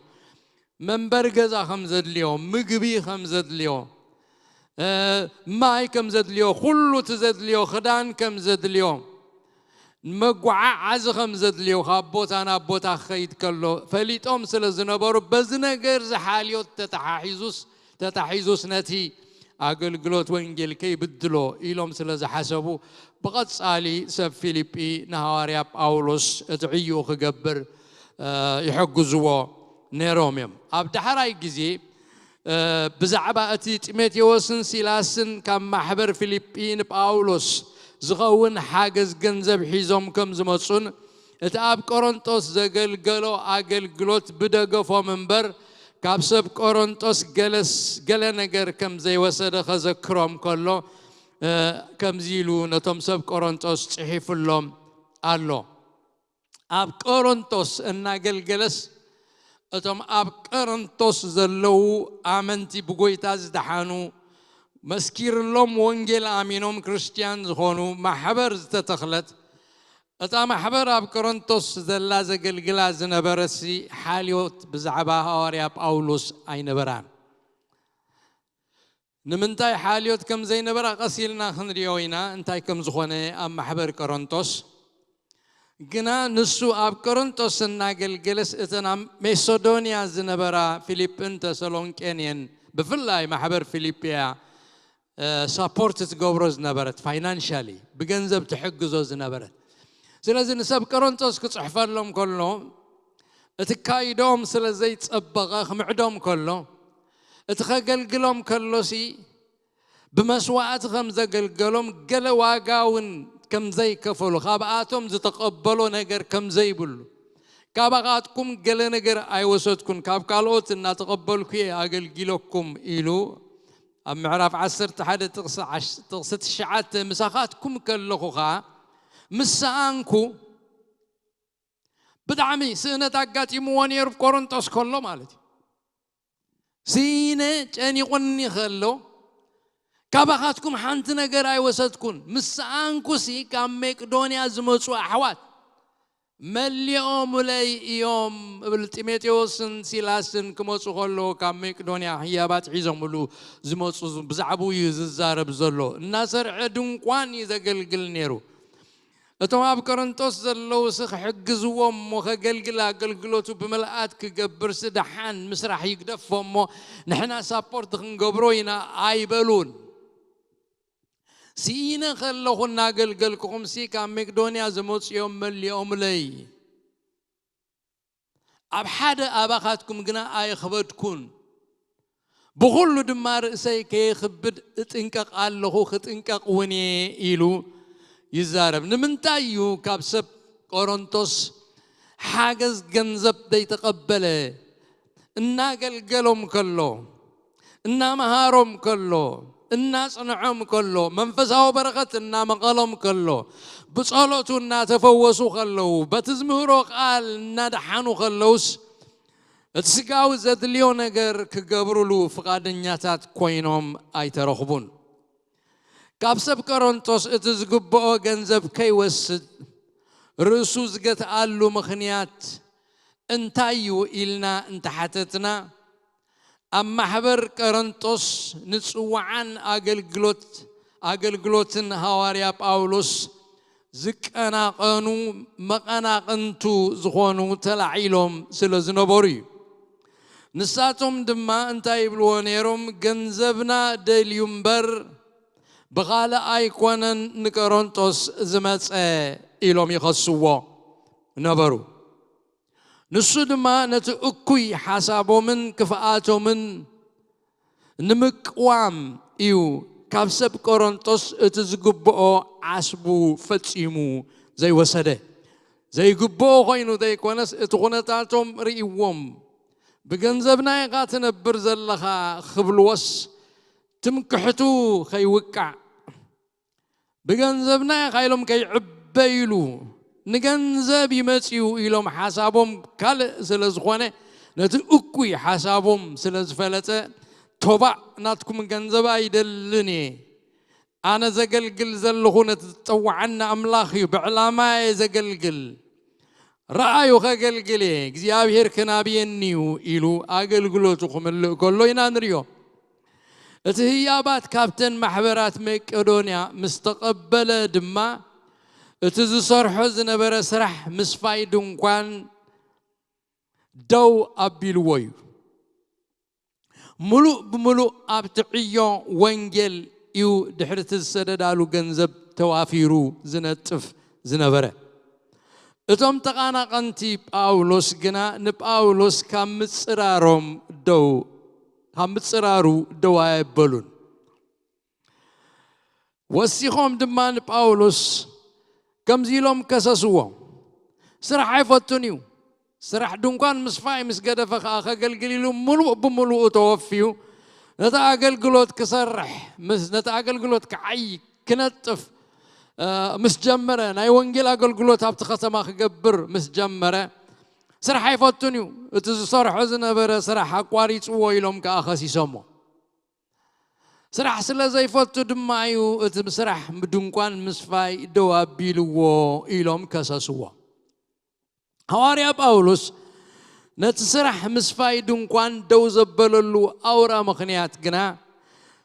منبرقزا خمزد ليو مقبي خمزد ليو ماي كم زد ليو كله تزد ليو خدان كم زد ليو مقعع عز خم زد ليو خابوت أنا بوت خيد كله فليتهم سلزنبرو بزنجر زحاليو تتحيزوس نتي أقول قلوت وينجل كي بدلو إلهم سلز حسبو بقت سالي سب فيليبي نهاريا باولوس اتعيو خجبر يحجزوا نيروميم أبدا حراي جزي بزعبا أتي تيموثيوسن سيلاسن كم محبر فيليبين باولوس زغون حاجز جنزب حيزوم كم زمصون اتاب كورنثوس زغلغلو اغلغلوت بدغفو منبر كابسب كورنثوس جل نجر كم زي وسد خذكرهم كله كم زيلو نتم سب كورنثوس صحيفلهم الله اب كورنثوس ان اغلغلس اتم اب كورنثوس زلو امنتي بغويتا زدحانو مسكير لهم وانجيل امينهم كريستيان زخونو محبر زتتخلت اتا محبر اب كورنثوس زلا زغلغلا زنبرسي حاليوت بزعبا حواريا باولوس اينبران نمنتاي حاليوت كم زي نبرا قسيلنا خنريوينا انتاي كم زخونه ام محبر كورنثوس جنا نسو اب كورنثوس ناغلغلس اتنا ميسودونيا زنبرا فيليبين تسالونكينين بفلاي محبر فيليبيا سابورتت غوبروز نبرت فاينانشالي بجنزب تحجزوز نبرت سلازي نسب كورنثوس كصحفلهم كلهم اتكايدوم سلازي تصبغ خمعدوم كله اتخجلجلهم كلوسي بمسوات خمزة قلقلهم قل واقاون كم زي كفلو خابعاتهم زتقبلوا نجر كم زي بلو كابغاتكم قل نجر أي وسطكم كاب قالوت إن تقبلوا كي أقل جيلكم إلو أم معرف عسر تحد تقصت الشعات مساخاتكم كلخوخا مسانكو بدعمي سنة تاقاتي موانير في كورنتوس كله مالتي سينة جاني قني خلو كابخاتكم حانت نجر أي وسطكم مسانكو سي كام مقدونيا زموتسو أحوات مليوم لي يوم بالتيميتيوسن سيلاسن كموتسو خلو كام مقدونيا حيابات عيزم ولو زموتسو بزعبو يززارب زلو الناصر عدن قواني زقلقل نيرو أتوما بكورنتوس زلو سخ حجزوهم وخجلجلا قلقلوتو بملآت كجبر سدحان مسرح يقدفهم نحنا سابورت خنجبروينا عايبلون سينا خلونا قلقلكم سي كان مقدونيا زموت يوم ملي يوم لي أبحد أباخاتكم جنا أي خبرتكون بقول دمار سي كي خبد تنكق الله ختنكق وني إلو يزارب نمنتايو كابسب كورنتوس حاجز جنزب دي تقبله إنا قلقلهم كله إنا مهارهم كله الناس نعم كله منفسه بركة إنا مقالهم كله بصالته إنا تفوسوا خلو بتزمهرو قال إنا دحانو خلوس تسقاو زاد اليوم نجر كقبرلو فقادنياتات كوينهم أي ترخبون كابسب كورنتوس اتزقبو جنزب كي وسد رسوز قت قالو مخنيات انتايو إلنا انت حتتنا أما حبر كورنتوس نتسوعان أقلقلوتن هواريا باولوس زك أنا قانو مقانا قنتو زخونو تلعيلهم سلزنبوري نساتهم دما انتاي بلوانيروم جنزبنا ديليومبر بغالة أيقونا نكورنتوس زمت إلهم يخصوا نبرو نسود ما نتأكوي حسابو من كفاءاتو من نمكوام إيو كابسب كورنتوس اتزقبو عصبو فتيمو زي وسده زي قبو غينو دي كونس اتغنتاتهم رئيوهم بجنزبنا يقاتنا برزلخا خبلوس تمكحتو خي وقع بجنزبنا خيلهم كي عبيلو نجنزب يمسيو إلهم حسابهم كل سلزخانة نتأكوي حسابهم سلزفلته توبا ناتكم جنزب أيدلني أنا زقلقل زلخونة تطوعنا أملاخي بعلامة زقلقل رأيو خقلقلي زيابير كنابينيو إلو أقلقلو تخم اللي كله ينانريو اتهيابات كابتن محبرات مقدونيا مستقبله دما اتزصرحو زنبره سرح مسفاي دنقان دو أبيلوي ملو بملو أبتعيو وانجل يو دحرت السددالو جنزب توافيرو زنتف زنبره اتم تقانا قنتي باولوس جنا نباولوس كامتسراروم دو كامتسرارو دواء بلون وسيخوم دمان باولوس كم زيلهم كسسوا سرح يفتونيو سرح دونكان مسفاي مسجدة فخا قلقليلو ملو بملو توفيو نتاقل قلوت كسرح نتاقل قلوت كعي كنتف مسجمرة ناي وانجيل أقل قلوت هابت ختما خقبر مسجمرة سرح يفتونيو اتزصرح حزن برا سرح أقواريت ويلهم كأخسي سمو سرح سلا زي فتو دمايو اتمسرح مدونكوان مسفاي دوا بيلو إلهم كساسوا هواريا باولوس نتسرح مسفاي دونكوان دو زبللو أورا مخنيات جنا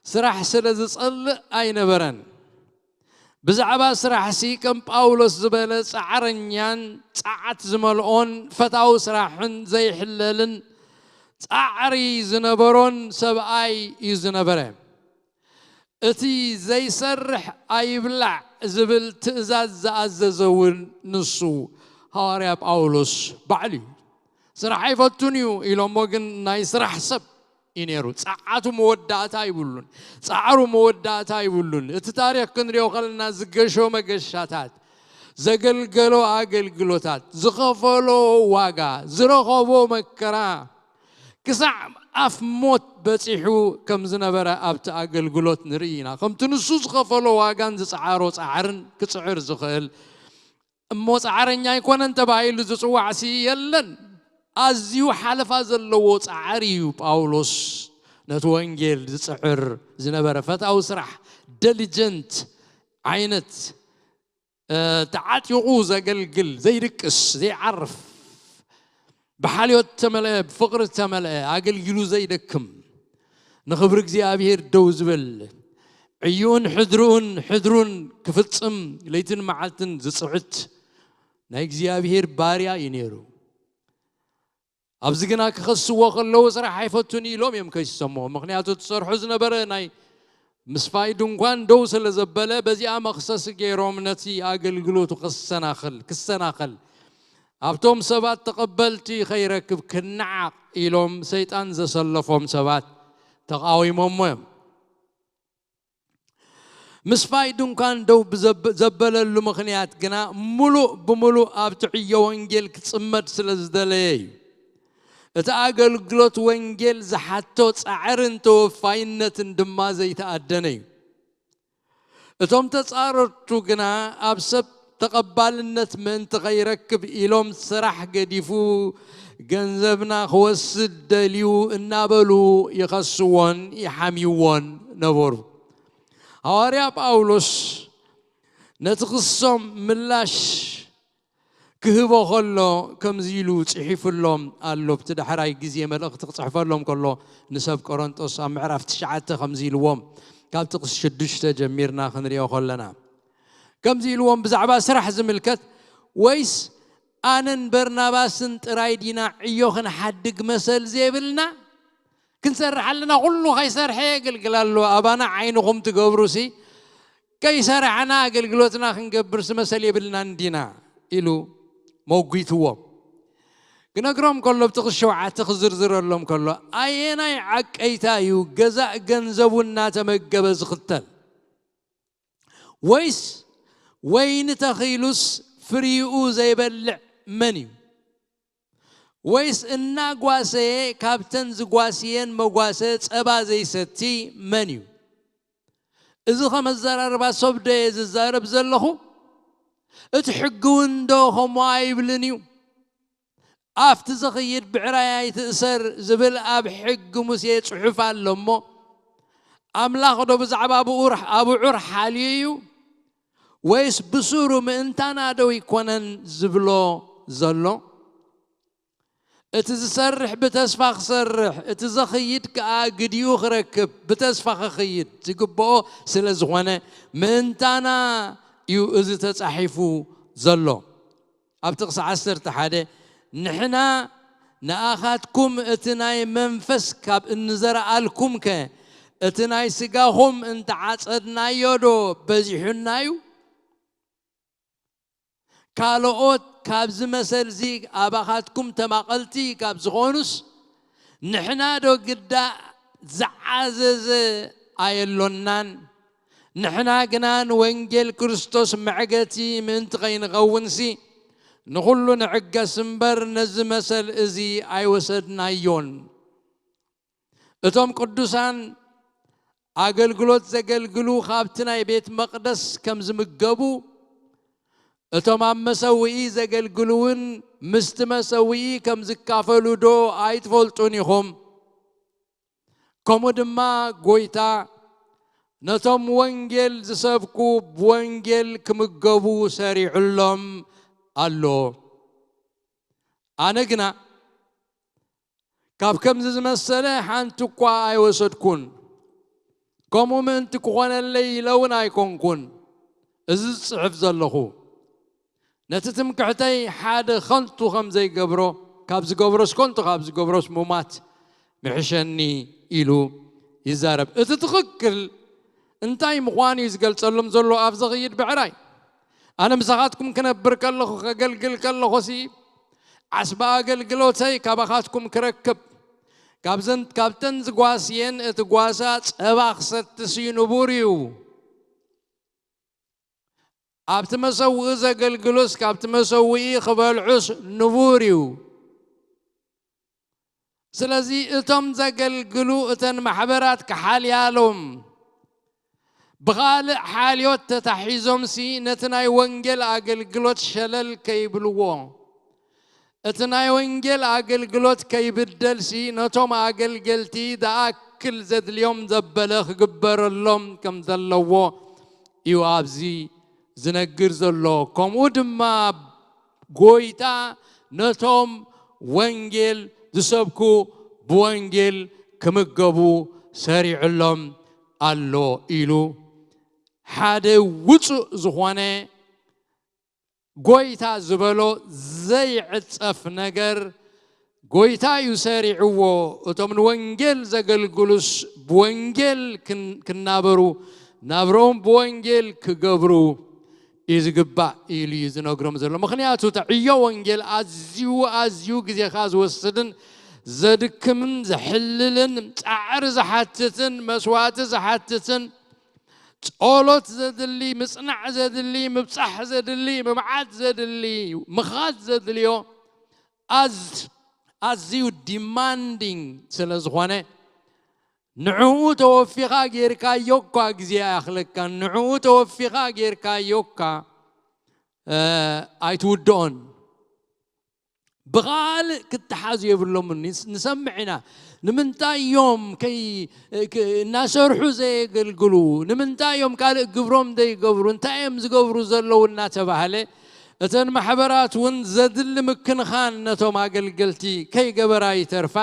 سرح سلا زصل أي نبرن بزعبا سرح سي كم باولوس زبالة سعرنيان ساعات زملون فتاو سرحن زي حللن سعري زنبرون سبعي يزنبرن اتي زي سرح ايبلع زبل تأزاز زاززون نصو هاريا باولوس بعلي سرح يفتونيو إلو موغن ناي سرح سب ينيرو صعاتو موداتا يبلون صعرو موداتا يبلون التاريخ كنريو خلنا زقشو مقشاتات زغلغلو اغلغلوتات زخفلو واغا زرخبو مكرا كسع اف موت بصيحو كم زنبره ابت اغلغلوت نرينا كم تنسو زخفلو واغان زصعارو صعرن كصعر زخل امو صعرنيا يكونن تبايل زصواعسي يلن ازيو حلفا زلو صعريو باولوس نت وانجيل زصعر زنبره فتاو سرح ديليجنت عينت تعات يغوز قلقل زي ركس زي عرف بحاليوت تملأ بفقر تملأ أقلقلو زي دكم نخبرك زي أبيهر دوزبل عيون حذرون كفتسم ليتن معلتن زصعت نايك زي أبيهر باريا ينيرو أبزقنا كخصوا خلو سرح حيفتوني لوم يمكن يسموه مخنياتو تصر حزن برا ناي مسفاي دونكوان دوس لزبله بزي مخصص غيروم نتي اغلغلوت كسناخل ابتوم سبات تقبلتي خيرك بكنعق إلهم سيطان زسلفهم سبات تقاويمهم مسفاي دونكوان دو زبله لمخنيات غنا ملو بملو ابتعي وانجيل كتصمد سلازدلي أتأجلجلوت وانجيل زحتو صعرن توفاينت دما زي تأدني أتوم تصاررتو جنا أبسب تقبلنت من تغيرك بإلهم سرح قديفو جنزبنا خوسد دليو النابلو يخصون يحميون نبور هواريا باولوس نتقسم ملاش كهبو خلو كم زيلو صحيف لهم قالو بتدحراي غزي ملخت تصحف لهم كله نسب قرنطوس معرف 9 خمزيلوم قال تقص 6 جميرنا خنريو خلنا كم زيلوم بزعبا سرح زملكت ويس انن برناباسن طرايدينا عيوخن حدق مسل زيبلنا كنسرح لنا كله خيسرح يقلقلالو ابانا عينكم تقبروسي كيسرحنا قلقلوتنا خنقبر سمسل يبلنا ندينا إلو موقيتوه كنقرم كله بتقشوا عتخزرزر لهم كله أينا عك أيتايو جزاء جنزبنا تمجبز ختل وين تخيلوس فريو زي بلع مني ويس الناقواسي كابتن زقواسيين مقواسات أبا زي ستي مني إذا خمس زرار بصبدة إذا زارب زلخو اتحقون دوهم وايبلنيو افت زخير بعرايا تأسر زبل اب حق مسيت صحفا لمو املاخ دو بزعب ابو عر حاليو ويس بصورو منتانا دو يكونن زبلو زلو اتزسرح بتسفخ سرح اتزخيد كاقديو خركب بتسفخ خيد تقبو سلزغوانا منتانا يو إذا تصحيفو زلو أبتقص 10 حدا نحنا نأخذكم اتناي منفس كاب انزرعالكم ك اتناي سقاهم انت عصدنا يودو بزيحنايو كالوت كاب زمسل زيق أباخاتكم تماقلتي كاب زغونس نحنا دو قدا زعازز آيلونان نحنا جنان وانجيل كريستوس معجتي من تغين غونسي نقولو نعجة سنبر نزمسل ازي اي وسدنا يون اتوم قدوسان اقلقلوت زقلقلو خابتنا بيت مقدس كم زمقبو اتوم مسوي زقلقلون مستمسوي كم زكافلو دو ايت فولتونيهم كومو دما قويتا نتم وانجيل زسبكو بوانجيل كمقبو سريع اللهم قالو أنا قنا كاب كم زمسله حانتو قا أي وسدكون كمو من تكون الليل ونا يكون كون إزز حفظ اللهو نتتم كعتي حاد خنتو خمزي قبرو كابز قبروس كنتو كابز قبروس مومات محشني إلو يزارب اتتخكل انتاي مغواني يزقل تسلم زلو أفزغيد بعراي أنا مساقاتكم كنبر كاللخو خقلقل كاللخو سي عسبا قلقلو تاي كاباخاتكم كركب ካብተን ዝጓስየን እቲ ጓሳ ፀባ ክሰትስዩ ንቡር እዩ ኣብቲ መሰውኢ ዘገልግሉስ ካብቲ መሰውኢ ክበልዑስ ንቡር እዩ ስለዚ እቶም ዘገልግሉ እተን ማሕበራት ክሓልያሎም ብኻልእ ሓልዮት ተታሒዞምሲ ነቲ ናይ ወንጌል ኣገልግሎት ሸለል ከይብልዎ እቲ ናይ ወንጌል ኣገልግሎት ከይብደልሲ ነቶም ኣገልገልቲ ደኣክል ዘድልዮም ዘበለ ክግበረሎም ከም ዘለዎ እዩ ኣብዚ ዝነግር ዘሎ ከምኡ ድማ ጎይታ ነቶም ወንጌል ዝሰብኩ ብወንጌል ክምገቡ ሰሪዕሎም ኣሎ ኢሉ ሓደ ውፁእ ዝኾነ ጎይታ ዝበሎ ዘይዕፀፍ ነገር ጎይታ ይሰሪዕዎ እቶም ንወንጌል ዘገልግሉስ ብወንጌል ክናበሩ ናብሮም ብወንጌል ክገብሩ ይዝግባእ ኢሉ ዝነግሮም ዘሎ ምክንያቱ ተዕዮ ወንጌል ኣዝዩ ግዜኻ ዝወስድን ዘድክምን ዘሕልልን ጻዕር ዝሓትትን መስዋዕቲ ዝሓትትን ጸሎት ዘድሊ ምጽናዕ ዘድሊ ምብጻሕ ዘድሊ ምምዓት ዘድሊ ምኻት ዘድልዮ ኣዝዩ ዲማንዲንግ ስለ ዝኾነ ንዕኡ ተወፊኻ ጌርካዮ እኳ ግዜ ኣያኽለካ ንዕኡ ተወፊኻ ጌርካዮ እኳ ኣይትውድኦን ብኻልእ ክትሓዙ የብሎም ንሰምዕና ንምንታይ እዮም እናሰርሑ ዘየገልግሉ ንምንታይ እዮም ካልእ ግብሮም ዘይገብሩ እንታይ እዮም ዝገብሩ ዘለው እናተባህለ እተን ማሕበራት እውን ዘድሊ ምክንኻን ነቶም ኣገልገልቲ ከይገበራ ይተርፋ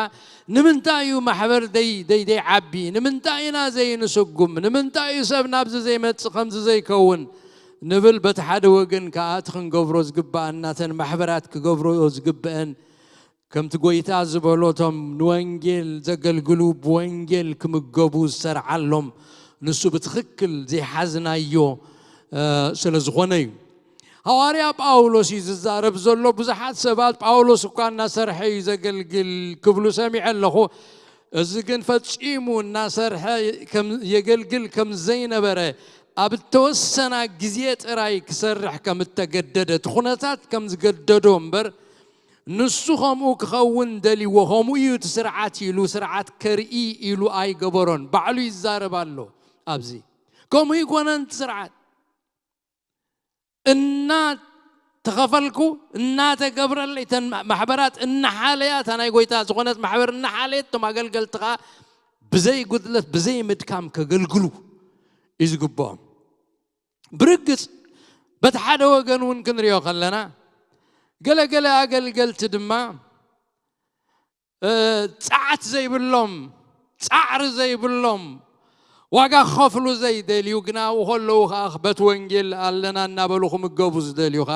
ንምንታይ እዩ ማሕበር ዘይዓቢ ንምንታይ ኢና ዘይንስጉም ንምንታይ እዩ ሰብ ናብዚ ዘይመፅእ ከምዚ ዘይከውን ንብል በቲ ሓደ ወገን ከዓ እቲ ክንገብሮ ዝግባአና እተን ማሕበራት ክገብሮ ዝግብአን ከምቲ ጎይታ ዝበሎቶም ንወንጌል ዘገልግሉ ብወንጌል ክምገቡ ዝሰርዓሎም ንሱ ብትክክል ዘይሓዝናዮ ስለ ዝኾነ እዩ ሐዋርያ ጳውሎስ ይዛረብ ዘሎ ብዙሓት ሰባት ጳውሎስ እኳ እናሰርሐ እዩ ዘገልግል ክብሉ ሰሚዐ ኣለኹ እዚ ግን ፈፂሙ እናሰርሐ የገልግል ከም ዘይነበረ ኣብ ተወሰነ ግዜ ጥራይ ክሰርሕ ከም ተገደደ ኩነታት ከም ዝገደዶ እምበር ንሱ ከምኡ ክኸውን ደልይዎ ከምኡ እዩ እቲ ስርዓት ኢሉ ስርዓት ከርኢ ኢሉ ኣይገበሮን ባዕሉ ይዛረብ ኣሎ ኣብዚ ከምኡ ይኮነን ስርዓት ተኸፈልኩ ተገብረለይ ተን ማሕበራት እናሓለያት ናይ ጎይታ ዝኾነት ማሕበር እናሓለየት ቶም ኣገልገልትኻ ብዘይ ጉድለት ብዘይ ምድካም ከገልግሉ ይዝግብኦም ብርግጽ በቲ ሓደ ወገን እውን ክንሪኦ ከለና ገለገለ ኣገልገልቲ ድማ ጻዕት ዘይብሎም ጻዕሪ ዘይብሎም ዋጋ ከፍሉ ዘይደልዩ ግና ወኸለው ኸ በት ወንጌል ኣለና እናበሉ ክምገቡ ዝደልዩ ኸ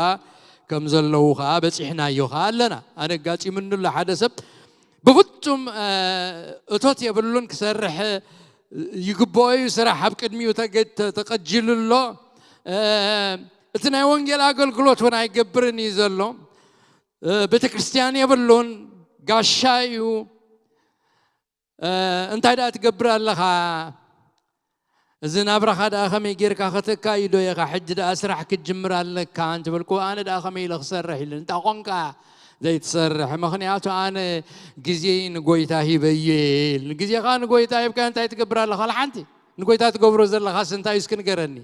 ከም ዘለው ኸ በፂሕናዮ ኸ ኣለና ኣነ ጋፂምንሉ ሓደ ሰብ ብፍጹም እቶት የብሉን ክሰርሕ ይግብኦ ስራሕ ኣብ ቅድሚኡ ተቀጅልሎ እቲ ናይ ወንጌል ኣገልግሎት እውን ኣይገብርን እዩ ዘሎ ቤተክርስትያን የብሉን ጋሻ እዩ እንታይ ዳ ትገብር ኣለኻ እዚ ናብራኻ ዳ ከመይ ጌርካ ከተካይዶ ኢኻ ሕጂ ዳ ስራሕ ክጅምር ኣለካ እንትበልኩ ኣነ ዳ ከመይ ክሰርሕ ኢሉ እንታይ ኮንካ ዘይትሰርሕ ምክንያቱ ኣነ ግዜ ንጎይታ ሂበየ ግዜኻ ንጎይታ ሂብካ እንታይ ትገብር ኣለኻ ሓንቲ ንጎይታ ትገብሮ ዘለኻ እንታይ እስኪ ንገረኒ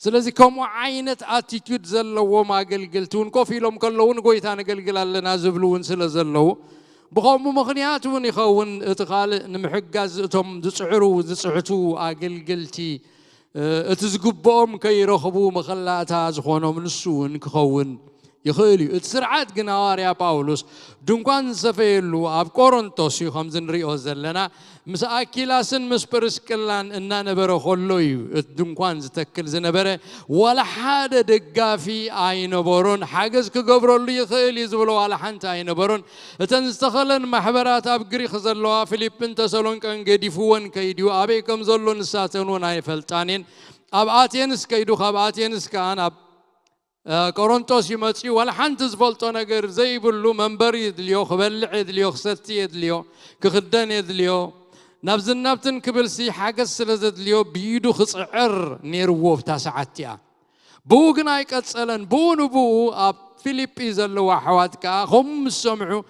ስለዚ ከምኡ ዓይነት ኣቲቲዩድ ዘለዎም ኣገልገልቲ እውን ኮፍ ኢሎም ከለዉ ንጎይታ ነገልግል ኣለና ዝብሉ እውን ስለ ዘለው بخوم مخنيات ونيخون اتقال نمحجز اتم دسعرو دسعتو عقل قلتي اتزقبهم كي يرخبوا مخلاتها زخونهم من السون كخون يخيلي اتسرعت جنوار يا باولوس دونكان سفيلو اب كورنثوس يخمزن ريوز لنا مساكيلاسن مسبرس كلان اننا نبره خلوي دونكان زتكل زنبره ولا حدا دغافي اينبرون حاجز كغبرلو يخيلي زبلو ولا حنت اينبرون تنستخلن محبرات اب غريخ زلوا فيليبين تسالونكن غديفون كيديو ابيكم زلون ساتنون ايفلطانين اب اتينس كيدو خاب اتينس كان اب ቆሮንቶስ ይመጽ ወላ ሓንቲ ዝፈልጦ ነገር ዘይብሉ መንበር ይድልዮ ክበልዕ ይድልዮ ክሰቲ ይድልዮ ክኽደን ይድልዮ ናብዝናብትን ክብልሲ ሓገዝ ስለዘድልዮ ቢዱ ክጽዕር ነይርዎ ፍታ ሰዓትያ ብኡ ግን ኣይቀጸለን ብኡ ንብኡ ኣብ ፊልጵ ዘለዋ ኣሕዋት ከዓ ከምኡ ምስ ሰምዑ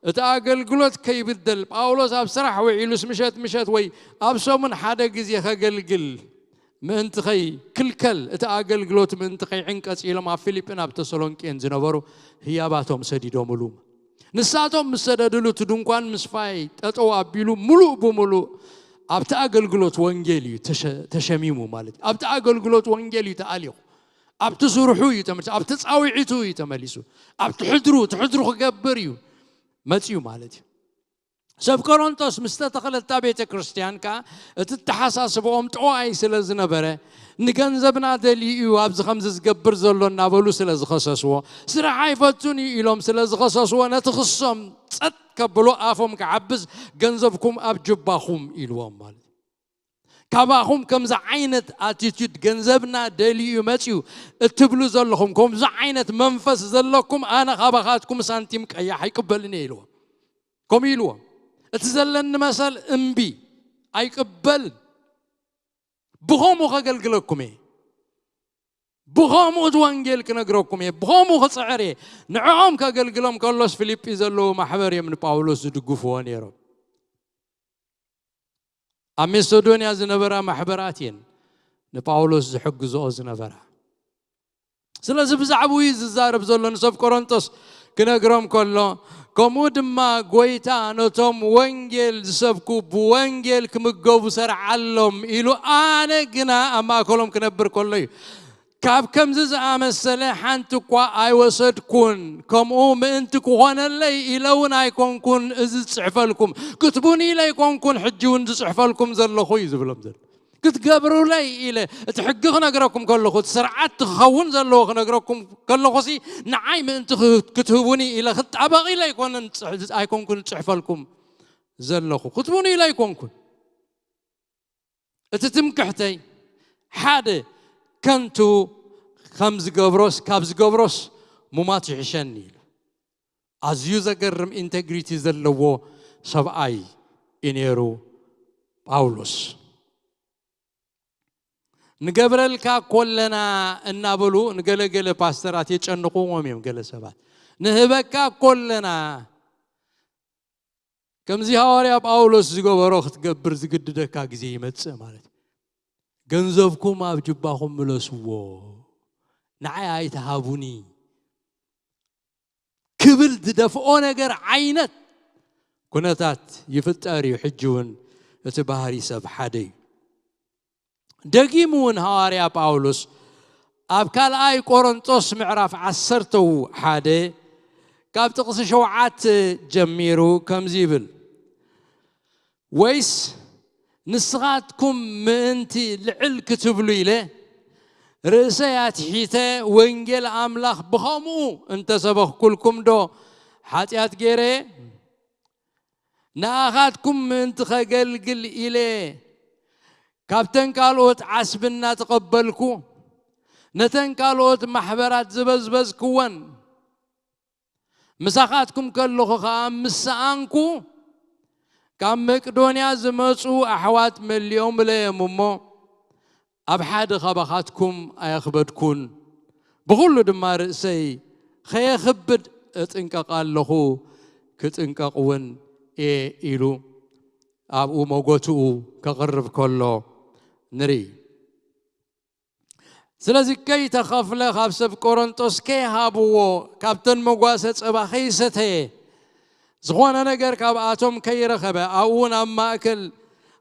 እቲ ኣገልግሎት ከይብደል ጳውሎስ ኣብ ስራሕ ውዒሉስ ምሸት ወይ ኣብ ሰሙን ሓደ ግዜ ከገልግል ምእንቲ ኸይ ክልከል እቲ ኣገልግሎት ምእንቲ ኸይ ዕንቀጽ ኢሎም ኣብ ፊልጵን ኣብ ተሰሎንቄን ዝነበሩ ህያባቶም ሰዲዶምሉ ንሳቶም ምሰደድሉ ድንኳን ምስፋይ ጠጠው ኣቢሉ ሙሉእ ብሙሉእ ኣብቲ ኣገልግሎት ወንጌል እዩ ተሸሚሙ ማለት ኣብቲ ኣገልግሎት ወንጌል እዩ ተኣሊኹ ኣብቲ ስሩሑ እዩ ተመሊሱ ኣብቲ ጻውዒቱ እዩ ተመሊሱ ኣብቲ ሕድሩ ክገብር እዩ መጽዩ ማለት እዩ ሰብ ቆሮንቶስ ምስተተኸለታ ቤተ ክርስቲያን ካ እቲ ተሓሳስቦም ጠዋይ ስለ ዝነበረ ንገንዘብና ደልዩ ኣብዚ ከምዚ ዝገብር ዘሎ እናበሉ ስለ ዝኸሰስዎ ስራሕ ኣይፈቱን ኢሎም ስለ ዝኸሰስዎ ነቲ ክሶም ጸጥ ከብሎ ኣፎም ክዓብዝ ገንዘብኩም ኣብ ጅባኹም ኢልዎም ማለት ካባኹም ከምዚ ዓይነት ኣቲቲዩድ ገንዘብና ደልዩ መጽዩ እትብሉ ዘለኹም ከምዚ ዓይነት መንፈስ ዘለኩም ኣነ ካባኻትኩም ሳንቲም ቀያሕ ኣይቅበልን ኢልዎም ከም ኢልዎም እቲ ዘለኒ መሰል እምቢ ኣይቅበልን ብኸምኡ ከገልግለኩም እየ ብኸምኡ ወንጌል ክነግረኩም እየ ብኸምኡ ክጽዕር እየ ንዕኦም ከገልግሎም ከሎስ ፊልጵ ዘለዉ ማሕበር እዮም ንጳውሎስ ዝድግፍዎ ነይሮም ኣብ መቄዶንያ ዝነበራ ማሕበራት እየን ንጳውሎስ ዝሕግዝኦ ዝነበራ ስለዚ ብዛዕባ ዝዛረብ ዘሎ ንሰብ ቆሮንቶስ ክነግሮም ከሎ ከምኡ ድማ ጎይታ ነቶም ወንጌል ዝሰብኩ ብወንጌል ክምገቡ ሰርዓሎም ኢሉ ኣነ ግና ኣብ ማእከሎም ክነብር ከሎ እዩ ካብ ከምዚ ዝኣመሰለ ሓንቲ እኳ ኣይወሰድኩን ከምኡ ምእንቲ ክኾነለይ ኢለውን ኣይኮንኩን እዚ ዝፅሕፈልኩም ክትቡኒ ኢለ ኣይኮንኩን ሕጂ እውን ዝፅሕፈልኩም ዘለኹ እዩ ዝብሎም ዘሎ ክትገብሩለይ ኢለ እቲ ሕጊ ክነግረኩም ከለኹ እቲ ስርዓት ክኸውን ዘለዎ ክነግረኩም ከለኹሲ ንዓይ ምእንቲ ክትህቡኒ ኢለ ክጣበቕ ኢለ ኣይኮንኩን ዝፅሕፈልኩም ዘለኹ ክትቡኒ ኢለ ኣይኮንኩን እቲ ትምክሕተይ ሓደ ከንቱ ከም ዝገብሮስ ካብ ዝገብሮስ ሙማት ይሕሸኒ ኢሉ ኣዝዩ ዘገርም ኢንቴግሪቲ ዘለዎ ሰብኣይ ኢነሩ ጳውሎስ ንገብረልካ ኮለና እናበሉ ንገለገለ ፓስተራት የጨንቁዎም እዮም ገለ ሰባት ንህበካ ኮለና ከምዚ ሐዋርያ ጳውሎስ ዝገበሮ ክትገብር ዝግድደካ ግዜ ይመጽእ ማለት ገንዘብኩም ኣብ ጅባኹም መለስዎ ንዓይ ኣይተሃቡኒ ክብል ዝደፍኦ ነገር ዓይነት ኩነታት ይፍጠር እዩ ሕጂ እውን እቲ ባህሪ ሰብ ሓደ እዩ ደጊሙን ሐዋርያ ጳውሎስ ኣብ ካልኣይ ቆሮንቶስ ምዕራፍ 11 ካብ ጥቕሲ 7 ጀሚሩ ከምዚ ይብል ወይስ ንስኻትኩም ምእንቲ ልዕል ክትብሉ ኢለ ርእሰይ ኣትሒተ ወንጌል ኣምላኽ ብኸምኡ እንተሰበኽኩልኩም ዶ ሓጢኣት ገይረ ንኣኻትኩም ምእንቲ ከገልግል ኢለ ካብተን ካልኦት ዓስብና ተቐበልኩ ነተን ካልኦት ማሕበራት ዝበዝበዝክወን ምሳኻትኩም ከለኹ ከዓ ምሰኣንኩ ካብ መቄዶንያ ዝመፁ ኣሕዋት መሊኦም ለዮም እሞ ኣብ ሓደ ኸባኻትኩም ኣየኽበድኩን ብኹሉ ድማ ርእሰይ ኸየኽብድ እጥንቀቕ ኣለኹ ክጥንቀቕ እውን እየ ኢሉ ኣብኡ መጎትኡ ከቕርብ ከሎ ንርኢ ስለዚ ከይተኸፍለ ካብ ሰብ ቆሮንቶስ ከይሃብዎ ካብተን መጓሰ ፀባ ከይሰተየ ዝኾነ ነገር ካብኣቶም ከይረኸበ ኣብኡን ኣብ ማእከል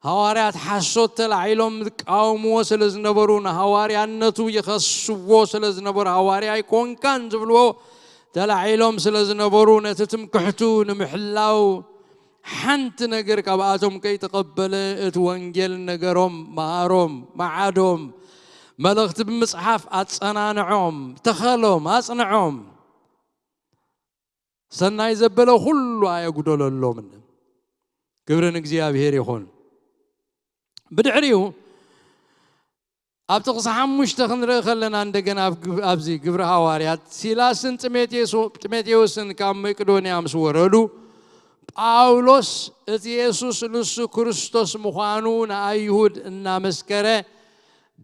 ሐዋርያት ሓሶት ተላዒሎም ዝቃወምዎ ስለ ዝነበሩ ንሐዋርያነቱ ይኸስዎ ስለ ዝነበሩ ሐዋርያ ኣይኮንካን ዝብልዎ ተላዒሎም ስለ ዝነበሩ ነቲ ትምክሕቱ ንምሕላው ሓንቲ ነገር ካብኣቶም ከይተቐበለ እቲ ወንጌል ነገሮም መሃሮም መዓዶም መልእኽቲ ብምጽሓፍ ኣጸናንዖም ተኸሎም ኣጽንዖም ሰናይ ዘበለ ሁሉ ኣየጉደለሎምን ክብሪ ንእግዚአብሔር ይኹን ብድሕሪኡ أبتقص حمش تخنر خلنا عندنا أبزي قبر هواريات سيلاسن تميتيوسن كام مقدونيا مسوردو باولوس إتيسوس نسو كريستوس مخانون أيهود النامسكرة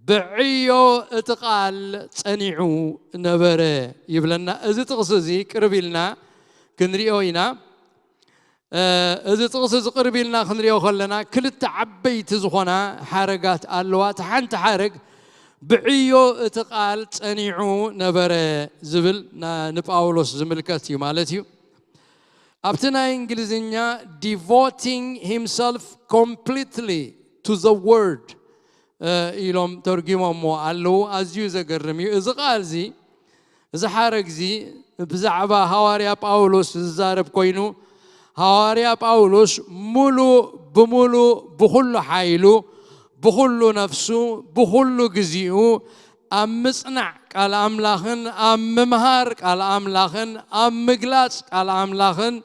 بعيو اتقال تنيعو نبره يبلنا إذا تقصزي قربيلنا كنريوينا إذا تقصز قربيلنا خنريو خلنا كل التعبيت زخنا حرقات اللوات حنت حرق بعيو اتقال تنيعو نبره زبل نباولوس زملكتي مالتيو أبتنا إنجليزية devoting himself completely to the word إلهم ترجمة مو أزيو زقرمي إذا قال زي إذا حرق زي بزعبا هواريا باولوس الزارب كوينو هواريا باولوس ملو بملو بخلو حيلو بخلو نفسه بخلو جزيو أم مصنع قال أملاخن أم ممهار قال أملاخن أم مجلس قال أملاخن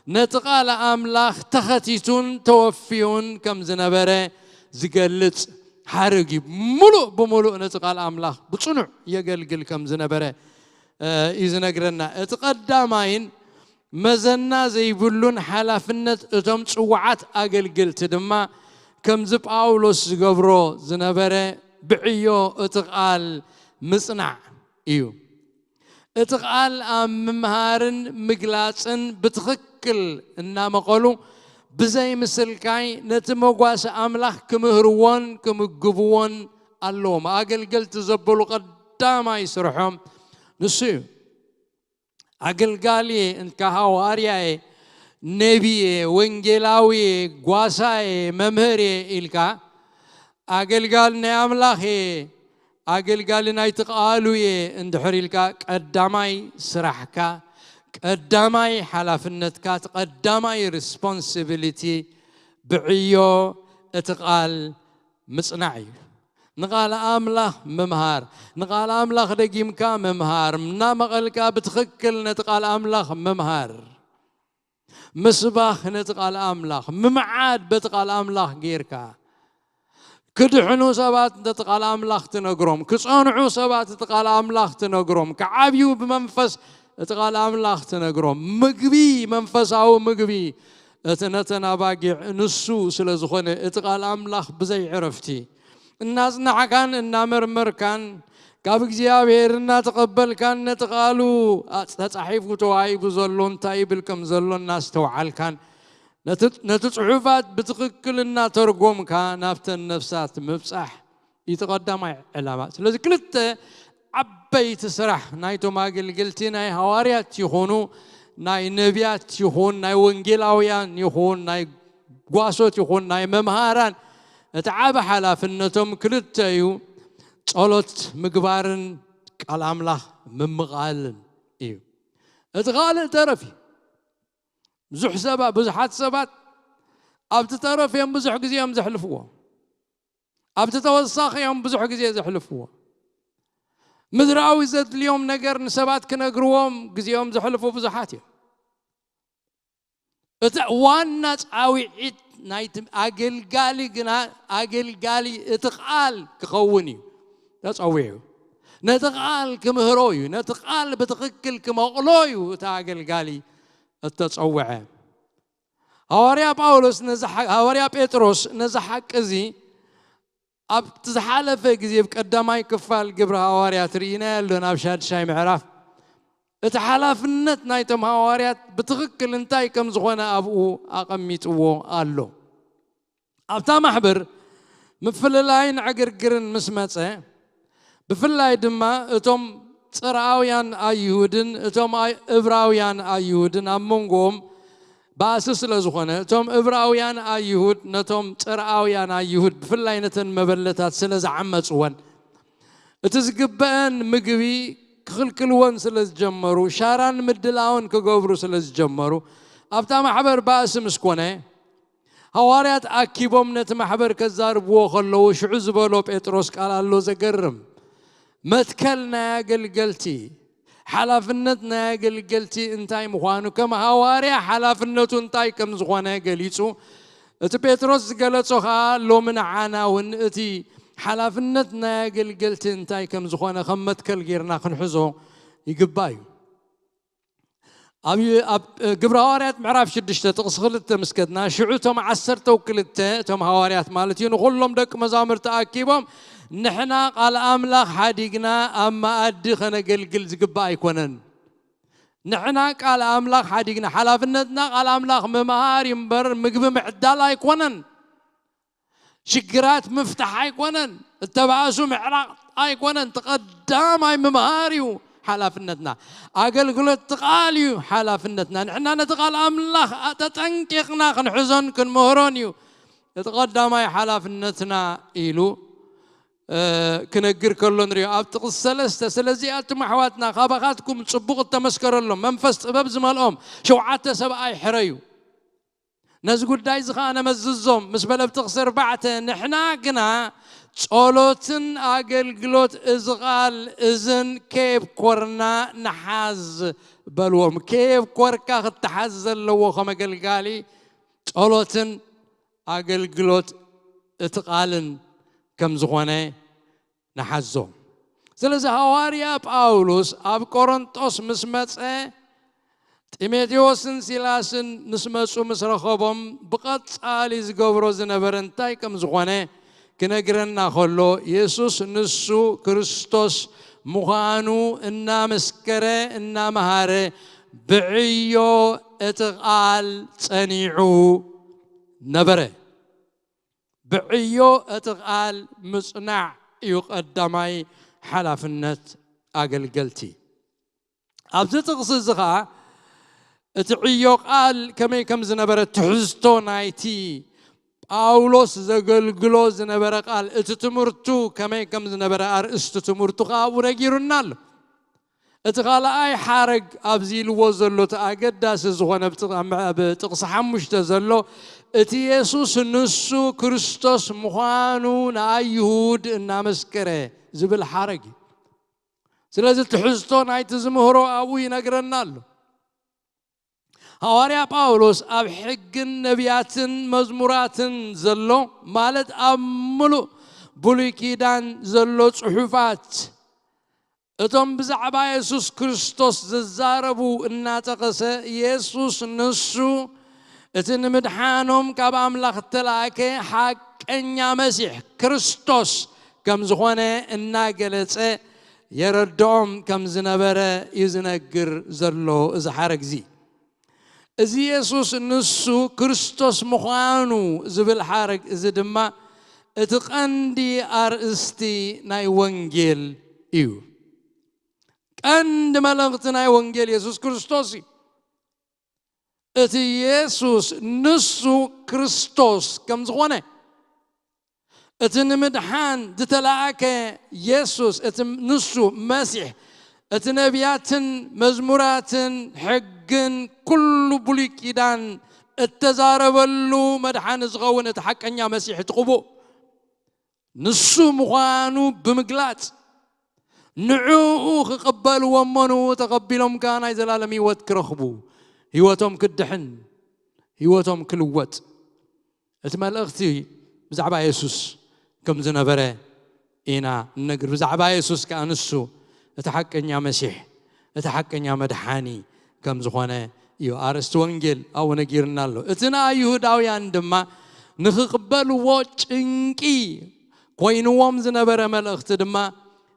نتقال أملاخ تختيتون توفيون كم زنبرة زقلت حرقي ملو بملو نتقال أملاخ بتصنع يقلقل كم زنبرة إذا نقرنا اتقدامين مزنا زي بلون حلافنة اتم تصوعات أقلقل تدما كم زب أولوس قبرو زنبرة بعيو اتقال مصنع إيو اتقال ممهارن مقلاتن بتخكل إنما قالوا بزي مثل كاي نتمقواس أملاح كمهروان كمقبوان اللوم أقل قلت زبلو قدام يسرحهم نسيو أقل قالي إنك هواريا نبي وانجلاوي قواساي ممهري إلكا أقل قال نعملاخي أقل قال نايتقالوي اندحريلكا قداماي سرحكا قداماي حلافنتك قداماي responsibility بعيو اتقال مصنعي نقال أملاخ ممهار نقال أملاخ دقيمكا ممهار منا مقلكا بتخكل نتقال أملاخ ممهار مصباح نتقال أملاخ ممعاد بتقال أملاخ غيركا كدحنو سبات نتقال أملاخ تنقروم كصانعو سبات تقال أملاخ تنقروم كعابيو بمنفس تقال أملاخ تنقروم مقبي منفس أو مقبي اتنتنا باقي نسو سلزخوني اتقال أملاخ بزي عرفتي الناس نحكان إنا مرمر كان كابك زيابير إنا تقبل كان نتقالو تتصحيفو توعيبو زلون تايبلكم زلون الناس توعال كان نتصحفات بتقكل إنا ترقوم كان نافت النفسات مبصح يتقدم علامات لذلك كلت عبيت سرح نايتو ما قلتي ناي هواريات يخونو ناي نبيات يخون ناي ونجلاويان يخون ناي قواسوت يخون ناي ممهاران تعب حلافنتهم كلتايو صلوت مقبارن قال أملاح ممغالن إيو اتغال ترفي بزح سبات بزحات سبات أبت ترفي يوم بزح قزي يوم زحلفوه أبت توساخ يوم بزح قزي زحلفوه مدراوي زاد اليوم نقر نسبات كنقروهم قزي يوم زحلفوه بزحاتي وانا تعاوي عيد نايتم أقل قالي قنا أقل قالي اتقال كخوني نتعويه نتقال كمهروي نتقال بتقكل كمغلوي تاقل قالي التصوعه هواريا باولوس نزح هواريا بيتروس نزح كزي أب تزحالف كزي بقداماي كفال قبر هواريا ترينا لنا بشاد شاي معرف اتحالف النت نايتم هواريات بتغكل انتاي كم زغونا أبو أقميتو قالو أبتا محبر مفللاين عقرقرن مسمته بفلاي دما اتم صراويان أيهودن اتم إبراويان أيهودن أمونغوم باسس لزغونا اتم إبراويان أيهود نتم صراويان أيهود بفلاي نتن مبلتات سلز عمتوان اتزقبان مقبي كلوان سلز جمرو شاران مدلاون كغوبرو سلز جمرو أبتا محبر باس مسكونه هواريات أكيبهم نت محبر كزار بوخلو شعز بلو بيتروس قال الله زقرم متكلنا قلقلتي حلافنتنا قلقلتي انتاي مخوانو كما هواريا حلافنتو انتاي كم زخوانا قليتو ات بيتروس قالتو خالو من عاناون اتي ሓላፍነትና ያገልገልቲ እንታይ ከም ዝኾነ ከም መትከል ጌርና ክንሕዞ ይግባእ እዩ ኣብ ግብረ ሐዋርያት ምዕራፍ 6 ጥቕስ 2 ምስከድና ሽዑቶም 12 እቶም ሐዋርያት ማለት እዩ ንኹሎም ደቂ መዛሙርቲ ተኣኪቦም ንሕና ቃል ኣምላኽ ሓዲግና ኣብ ማኣዲ ከነገልግል ዝግባእ ኣይኮነን ንሕና ቃል ኣምላኽ ሓዲግና ሓላፍነትና ቃል ኣምላኽ ምምሃር እምበር ምግቢ ምዕዳል ኣይኮነን ሽግራት ምፍታሕ ኣይኮነን እተባእሱ ምዕራቕ ኣይኮነን ተቐዳማይ ምምሃር እዩ ሓላፍነትና ኣገልግሎት ተቃል እዩ ሓላፍነትና ንሕና ነቲ ቃል ኣምላኽ ተጠንቂቕና ክንሕዞን ክንምህሮን እዩ ተቐዳማይ ሓላፍነትና ኢሉ ክነግር ከሎ ንሪኦ ኣብ ጥቕስ 3 ስለዚኣቱም ኣሕዋትና ካባኻትኩም ጽቡቕ ተመስከረሎም መንፈስ ጥበብ ዝመልኦም 7 ሰብኣይ ሕረዩ ነዚ ጉዳይ እዚ ከዓ ነመዝዞም ምስ በለ ጥቕስ 4 ንሕና ግና ጸሎትን ኣገልግሎት እዚ ቃል እዝን ከብ ኮርና ንሓዝ በልዎም ከብ ኮርካ ክትሓዝ ዘለዎ ከም ኣገልጋሊ ጸሎትን ኣገልግሎት እቲ ቃልን ከም ዝኾነ ንሓዞም ስለዚ ሐዋርያ ጳውሎስ ኣብ ቆሮንጦስ ምስ መጸ ጢሞቴዎስን ሲላስን ምስ መጹ ምስ ረኸቦም ብቐጻሊ ዝገብሮ ዝነበረ እንታይ ከም ዝኾነ ክነግረና ከሎ ኢየሱስ ንሱ ክርስቶስ ምዃኑ እናመስከረ እናመሃረ ብዕዮ እቲ ቃል ጸኒዑ ነበረ ብዕዮ እቲ ቃል ምጽናዕ እዩ ቀዳማይ ሓላፍነት ኣገልገልቲ ኣብዚ ጥቕስ እዚ ከዓ እቲ ዕዮ ቃል ከመይ ከም ዝነበረ ትሕዝቶ ናይቲ ጳውሎስ ዘገልግሎ ዝነበረ ቃል እቲ ትምህርቱ ከመይ ከም ዝነበረ ኣርእስቲ ትምህርቱ ከዓ ኣብኡ ነጊሩና ኣሎ እቲ ካልኣይ ሓረግ ኣብዚ ኢልዎ ዘሎ እቲ ኣገዳሲ ዝኾነ ብጥቕሲ 5 ዘሎ እቲ ኢየሱስ ንሱ ክርስቶስ ምዃኑ ንኣይሁድ እናመስከረ ዝብል ሓረግ እዩ ስለዚ ትሕዝቶ ናይቲ ዝምህሮ ኣብኡ ይነግረና ኣሎ ሐዋርያ ጳውሎስ ኣብ ሕግን ነቢያትን መዝሙራትን ዘሎ ማለት ኣብ ሙሉእ ብሉይ ኪዳን ዘሎ ጽሑፋት እቶም ብዛዕባ ኢየሱስ ክርስቶስ ዝዛረቡ እናጠቐሰ ኢየሱስ ንሱ እቲ ንምድሓኖም ካብ ኣምላኽ ተላከ ሓቀኛ መሲሕ ክርስቶስ ከም ዝኾነ እናገለጸ የረድኦም ከም ዝነበረ እዩ ዝነግር ዘሎ እዚ ሓረግ እዚ እዚ ኢየሱስ ንሱ ክርስቶስ ምዃኑ ዝብል ሓረግ እዚ ድማ እቲ ቀንዲ ኣርእስቲ ናይ ወንጌል እዩ ቀንዲ መልእኽቲ ናይ ወንጌል ኢየሱስ ክርስቶስ እዩ እቲ ኢየሱስ ንሱ ክርስቶስ ከም ዝኾነ እቲ ንምድሓን ዝተላእከ ኢየሱስ እቲ ንሱ መሲሕ እቲ ነቢያትን መዝሙራትን ሕግን ኩሉ ብሉይ ኪዳን እተዛረበሉ መድሓኒ ዝኸውን እቲ ሓቀኛ መሲሕ ትቕቡእ ንሱ ምዃኑ ብምግላጽ ንዕኡ ክቕበልዎ እሞኑ ተቐቢሎም ከዓ ናይ ዘላለም ህይወት ክረኽቡ ህይወቶም ክድሕን ህይወቶም ክልወጥ እቲ መልእኽቲ ብዛዕባ ኢየሱስ ከም ዝነበረ ኢና ንነግር ብዛዕባ ኢየሱስ ከዓ ንሱ እቲ ሓቀኛ መሲሕ እቲ ሓቀኛ መድሓኒ ከም ዝኾነ እዩ ኣርእስቲ ወንጌል ኣብኡ ነጊርና ኣሎ እቲ ንኣይሁዳውያን ድማ ንኽቕበልዎ ጭንቂ ኮይንዎም ዝነበረ መልእኽቲ ድማ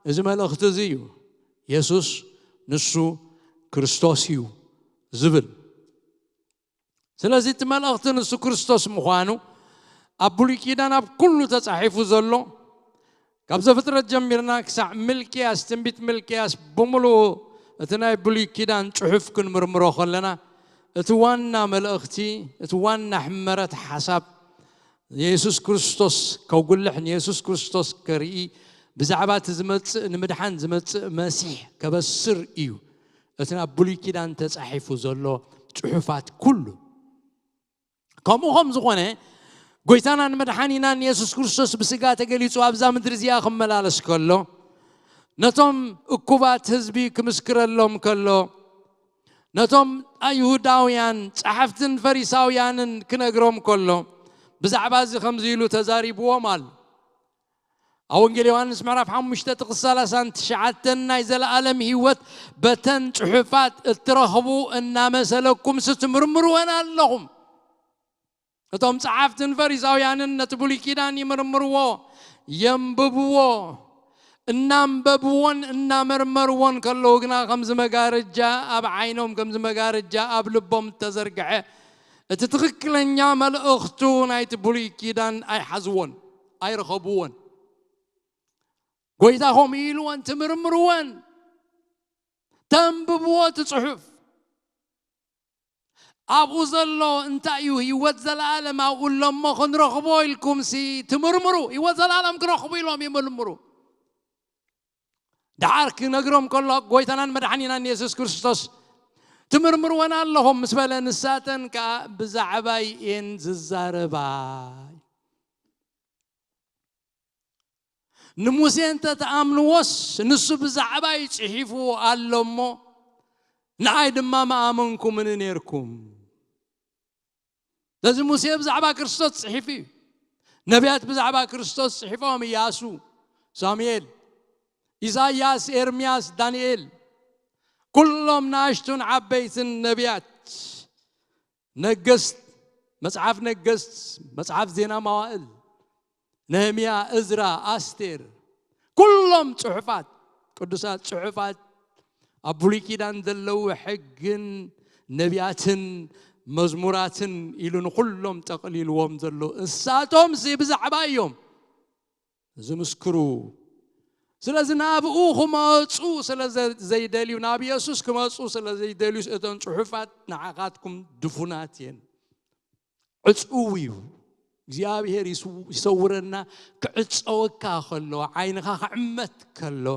እዚ መልእኽቲ እዚ እዩ ኢየሱስ ንሱ ክርስቶስ እዩ ዝብል ስለዚ እቲ መልእኽቲ ንሱ ክርስቶስ ምዃኑ ኣብ ብሉይ ኪዳን ኣብ ኩሉ ተጻሒፉ ዘሎ ካብ ዘፍጥረት ጀሚርና ክሳዕ ሚልክያስ ትንቢት ሚልክያስ ብምሉእ እቲ ናይ ብሉይ ኪዳን ጽሑፍ ክንምርምሮ ከለና እቲ ዋና መልእኽቲ እቲ ዋና ሕመረት ሓሳብ ኢየሱስ ክርስቶስ ከጉልሕ ኢየሱስ ክርስቶስ ከርኢ ብዛዕባ እቲ ዝመጽእ ንምድሓን ዝመጽእ መሲሕ ከበስር እዩ እቲ ኣብ ብሉይ ኪዳን ተጻሒፉ ዘሎ ጽሑፋት ኩሉ ከምኡኸም ዝኾነ ጎይታናን መድሓኒናን ኢየሱስ ክርስቶስ ብስጋ ተገሊጹ ኣብዛ ምድሪ እዚኣ ክመላለስ ከሎ ነቶም እኩባት ህዝቢ ክምስክረሎም ከሎ ነቶም ኣይሁዳውያን ጸሓፍትን ፈሪሳውያንን ክነግሮም ከሎ ብዛዕባ እዚ ከምዚ ኢሉ ተዛሪብዎም ኣሎ أونجيل يوحنس معرف حمشتة تقصلا سنت شعتنا إذا عالم هيوت بتن حفات الترهبوا إن مثلكم ستمرمروا أنا لهم أتوم صحافتن فريساويان نتبولي كيدان يمرمروا ينببوا إنام ببوان إنام مرمروان كلوجنا خمس مجارجة أب عينهم خمس مجارجة أب لبهم تزرقعه تتغكلن يعمل أختون أي تبولي كيدان أي حزوان أي رخبوان قويتهم يلوان تمرمروان تنببوا تصحف أبو زلو انت أيوه يوزل العالم أقول لما خن رخبوا لكم سي تمرمروا يوزل العالم كرخبوا لهم يمرمروا دعارك نقرم كله قويتنا مدحنينا يسوع كريستوس تمرمروا أنا اللهم مسبلا نساتن كبزعباي إن ززارباي نموسين تتأمنوس نسو بزعباي تحيفوا اللهم نعيد ما آمنكم من نيركم لازم موسى بزعبا كريستوس تحيفي نبيات بزعبا كريستوس تحيفهم ياسو ساميل إيزاياس إرمياس دانيال كلهم ناشتون عبيت النبيات نجست مصحف زينا موائل نهميا إزرا أستير كلهم صحفات قدسات صحفات أبولي كيدان دلو حقن نبياتن مزموراتن إلون كلهم تقليل وهم دلو الساتهم سي بزعبايهم زمسكرو سلازي نابؤوهم أتصو سلازي زي داليو نابي يسوس كما أتصو سلازي داليوس أتون صحفات نعاقاتكم دفناتين أتصويو እግዚአብሔር ይሰውረና ከዕፀወካ ከሎ ዓይንኻ ከዕመት ከሎ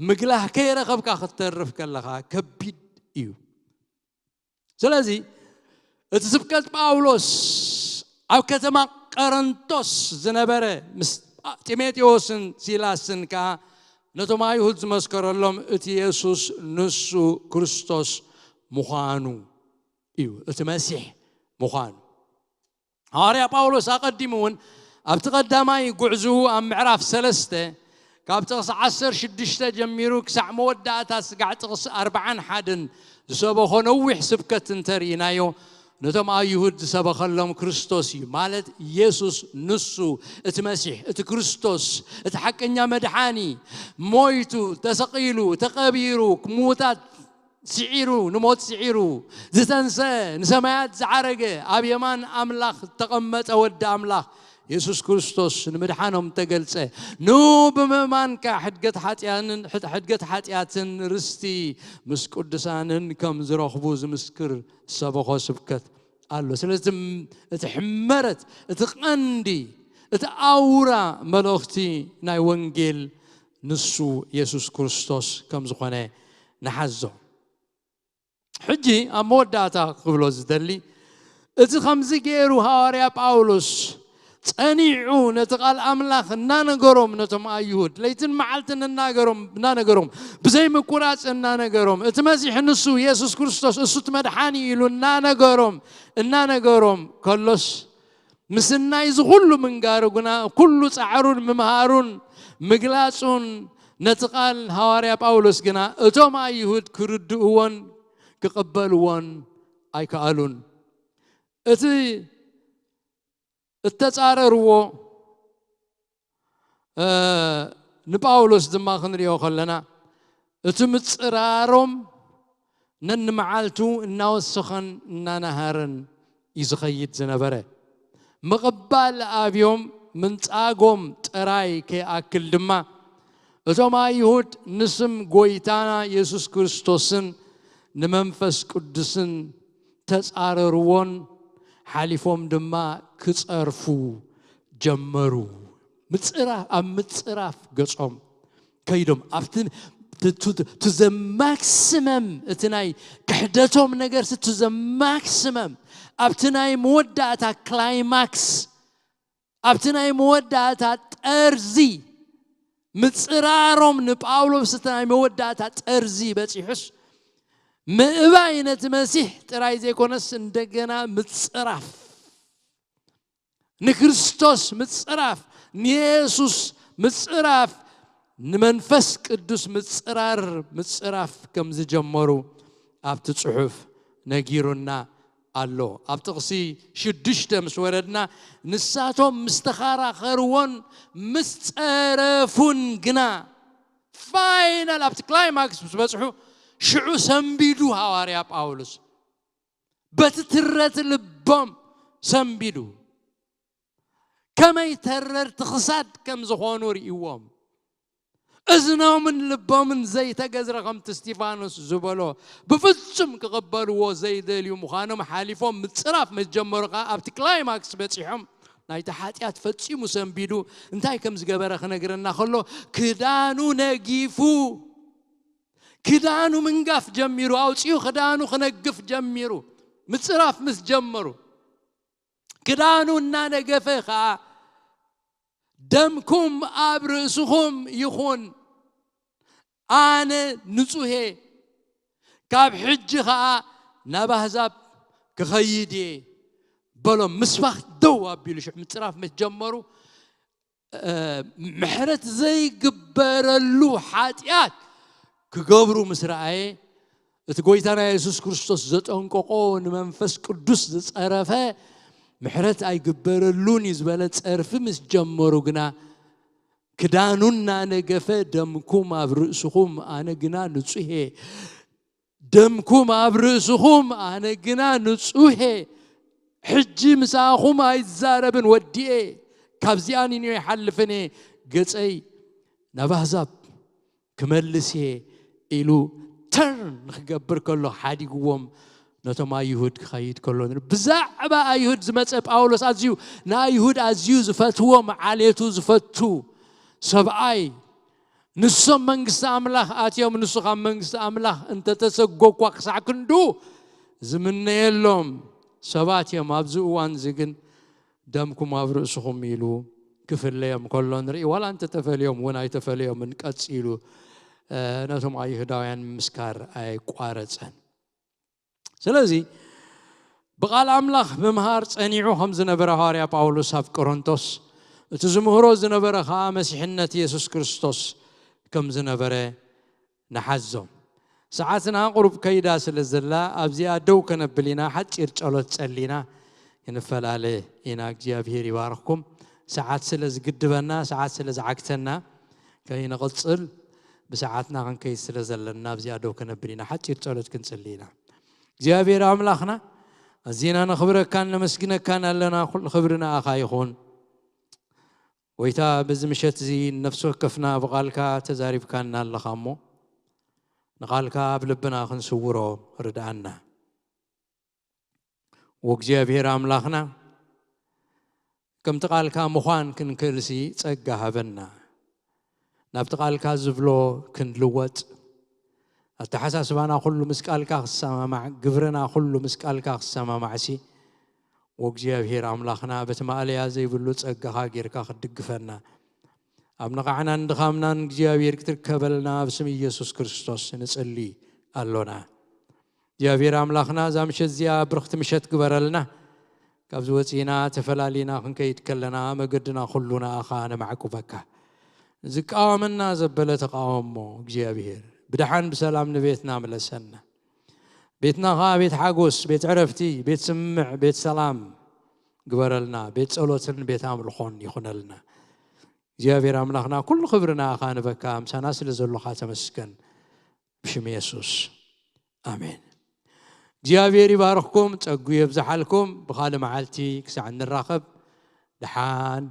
ምግላህ ከይረኸብካ ክትተርፍ ከለኻ ከቢድ እዩ ስለዚ እቲ ስብከት ጳውሎስ ኣብ ከተማ ቆሮንቶስ ዝነበረ ምስ ጢሞቴዎስን ሲላስን ከዓ ነቶም ኣይሁድ ዝመስከረሎም እቲ ኢየሱስ ንሱ ክርስቶስ ምዃኑ እዩ እቲ መሲሕ ምዃኑ حواري باولوس أقدمون أبتقدماي قعزو أم معرف سلسته كابتغس 10 جميرو كسع موداتاس قاعد تغس 40 حدن سبخو نوح سبكة ترينايو نتم أيهود سبخ لهم كريستوسي مالت يسوس نسو اتمسيح اتكريستوس اتحكنيا مدحاني مويتو تسقيلو تقبيرو كموتات سعيرو نموت سعيرو زتنسى نسمعات زعرقة أبي يمان أملاخ تقمت أود أملاخ يسوع كريستوس نمدحانهم تقلسه نو بممان كحد قد حتياتن رستي مسكودسانن كم زرخبوز مسكر سبخو سبكت قالوا سلازم تحمرت تقندي تأورا ملوختي ناي ونجيل نسو يسوع كريستوس كم زخنه نحزو حجي أمود داتا قبلو زدلي إذا خمسة جيرو هاريا باولوس تانيعون تقال أملاخ نانجروم نتم أيهود ليتن معلتن نانجروم بزي مكورات نانجروم اتمسيح نسو يسوع كريستوس الصوت مدحاني يلو نانجروم كلش مسنا يزغلوا من جارجنا كله تعرون ممهارون مجلسون نتقال هاريا باولوس جنا اتوم أيهود كردوان كقبلوان أي كألون أتي التسارروا نباولوس دماغن ريو خلنا أتمتسرارم نن معالتو إنه السخن نانهارن يزخيت زنبره مقبل أبيوم من تاقوم تراي كي أكل دما أتوما يهود نسم قويتانا يسوع كريستوسن نمنفس قدسن تسعررون حالفهم دما كتصرفو جمرو متصراف قصهم كيدم أفتن to the maximum اتناي كحدتهم نجرس to the maximum أبتناي مودة climax أبتناي مودة أرزي متصرارهم نبقاولهم ستناي مودة أرزي بس يحس مباينة مسيح تراي زي كونس اندقنا متصرف نكريستوس متصرف نيسوس مصراف نمنفس قدوس مصراف كم زجمرو أبت صحف نجيرنا الله أبتقصي شدشته مسوردنا نساتهم مستخارة خروان مستعرفون جنا فاينل أبت كلايماكس بسحو شعو سنبيدو هواري باولوس بتترت البام سنبيدو كما يترر تخصاد كم زخونور يوم أزنا من لبامن زي تجزر قمت ستيفانوس زبالو بفصم كقبلوا زي اليوم خانم حالفهم متصرف متجمر أبت كلايماكس بتشيهم نايت حاتيات فتشي مسنبيدو انتاي كم زجبرة خنقرنا خلو كدانو نجيفو كدانو منقف جميرو أو تيو كدانو خنقف جميرو متصرف مسجمرو كدانو نانقفخا دمكم أبرسكم يخون أنا نصوحي كاب حجها نبهزاب كخيدي بلو مسفخ دوا بيلوش متصرف متجمرو محرت زي قبر اللو حاتيات كقبرو مسرعي تقويتانا يسوس كريستوس زت انقوقون منفس قدوس زصرفه محرت أي قبر اللوني زبالت أرف مس جمرو جنا كدانونا نجفة دمكم أبرسكم أنا جنا نصوحي دمكم أبرسكم أنا جنا نصوحي حجي مساخم هاي الزاربن وديه كابزياني نيو يحلفني قصي نبهزب كملسي إلو ترن خقبر كله حادي قوم نتما يهود خيد كلون بزعبا يهود زمت باولوس ازيو نا يهود ازيو زفتو معاليتو زفتو سبعي نسم منغس املاح اتيوم نسخ منغس املاح انت تسغوق واقسع كندو زمن يلوم سبات يوم ابزو وان زغن دمكم ابرسكم يلو كفل يوم كلون ري ولا انت تفليوم ونا يتفليوم من قصيلو نتما يهوداوያን مسكار اي قارصن سلازي بقال أملاخ بمهار صنيعو خمس نبرة هاريا باولوس في كورنثوس تزمهرو زنبرة خامس حنة يسوع كريستوس كم زنبرة نحزم ساعتنا قرب كيدا سلزلا أبزي أدو كنبلينا حتى يرجعلت سلينا ينفل عليه يناك جابير يبارككم ساعات سلز قدبنا ساعات سلز عكتنا كي نغتصل بساعتنا عن كي سلزلنا أبزي أدو كنبلينا حتى يرجعلت كنسلينا جابير أملاخنا زينا نخبرك كان مسكينك كان لنا خبرنا أخايخون ويتا بزمشت زين نفسه كفنا بقالك تزاريب كان لخامو نقالك بلبنا خنسوره ردعنا وجابير أملاخنا كم تقالك مخان كن كرسي تسقها بنا نبتقالك زفلو كن لوت التحساس بانا كله مسكالك السما مع قبرنا كله مسكالك السما معسي وجيا بهير أملاخنا بتمالي زي بلوت أجها غيرك خدقفنا أبنا قعنا ندخامنا نجيا بهير كتركبلنا بسم يسوع كريستوس نسألي اللونا جيا بهير أملاخنا زامش زيا برخت مشت قبرلنا كابزوتينا تفلالينا خنكي يتكلنا مقدنا كلنا أخانا معكو بكا زكامنا زبلت قامو جيا بهير بدحان بسلام نبيتنا ملسنا بيتنا غا بيت حاقوس بيت عرفتي بيت سمع بيت سلام قبرلنا بيت صلوتن بيت عامل خون يخون لنا جابير أملاخنا كل خبرنا أخانا بكام سناس لزلو خاتم السكن بشم يسوس آمين جابير يبارككم تقوي بزحلكم بخال معالتي كسعن الراقب دحان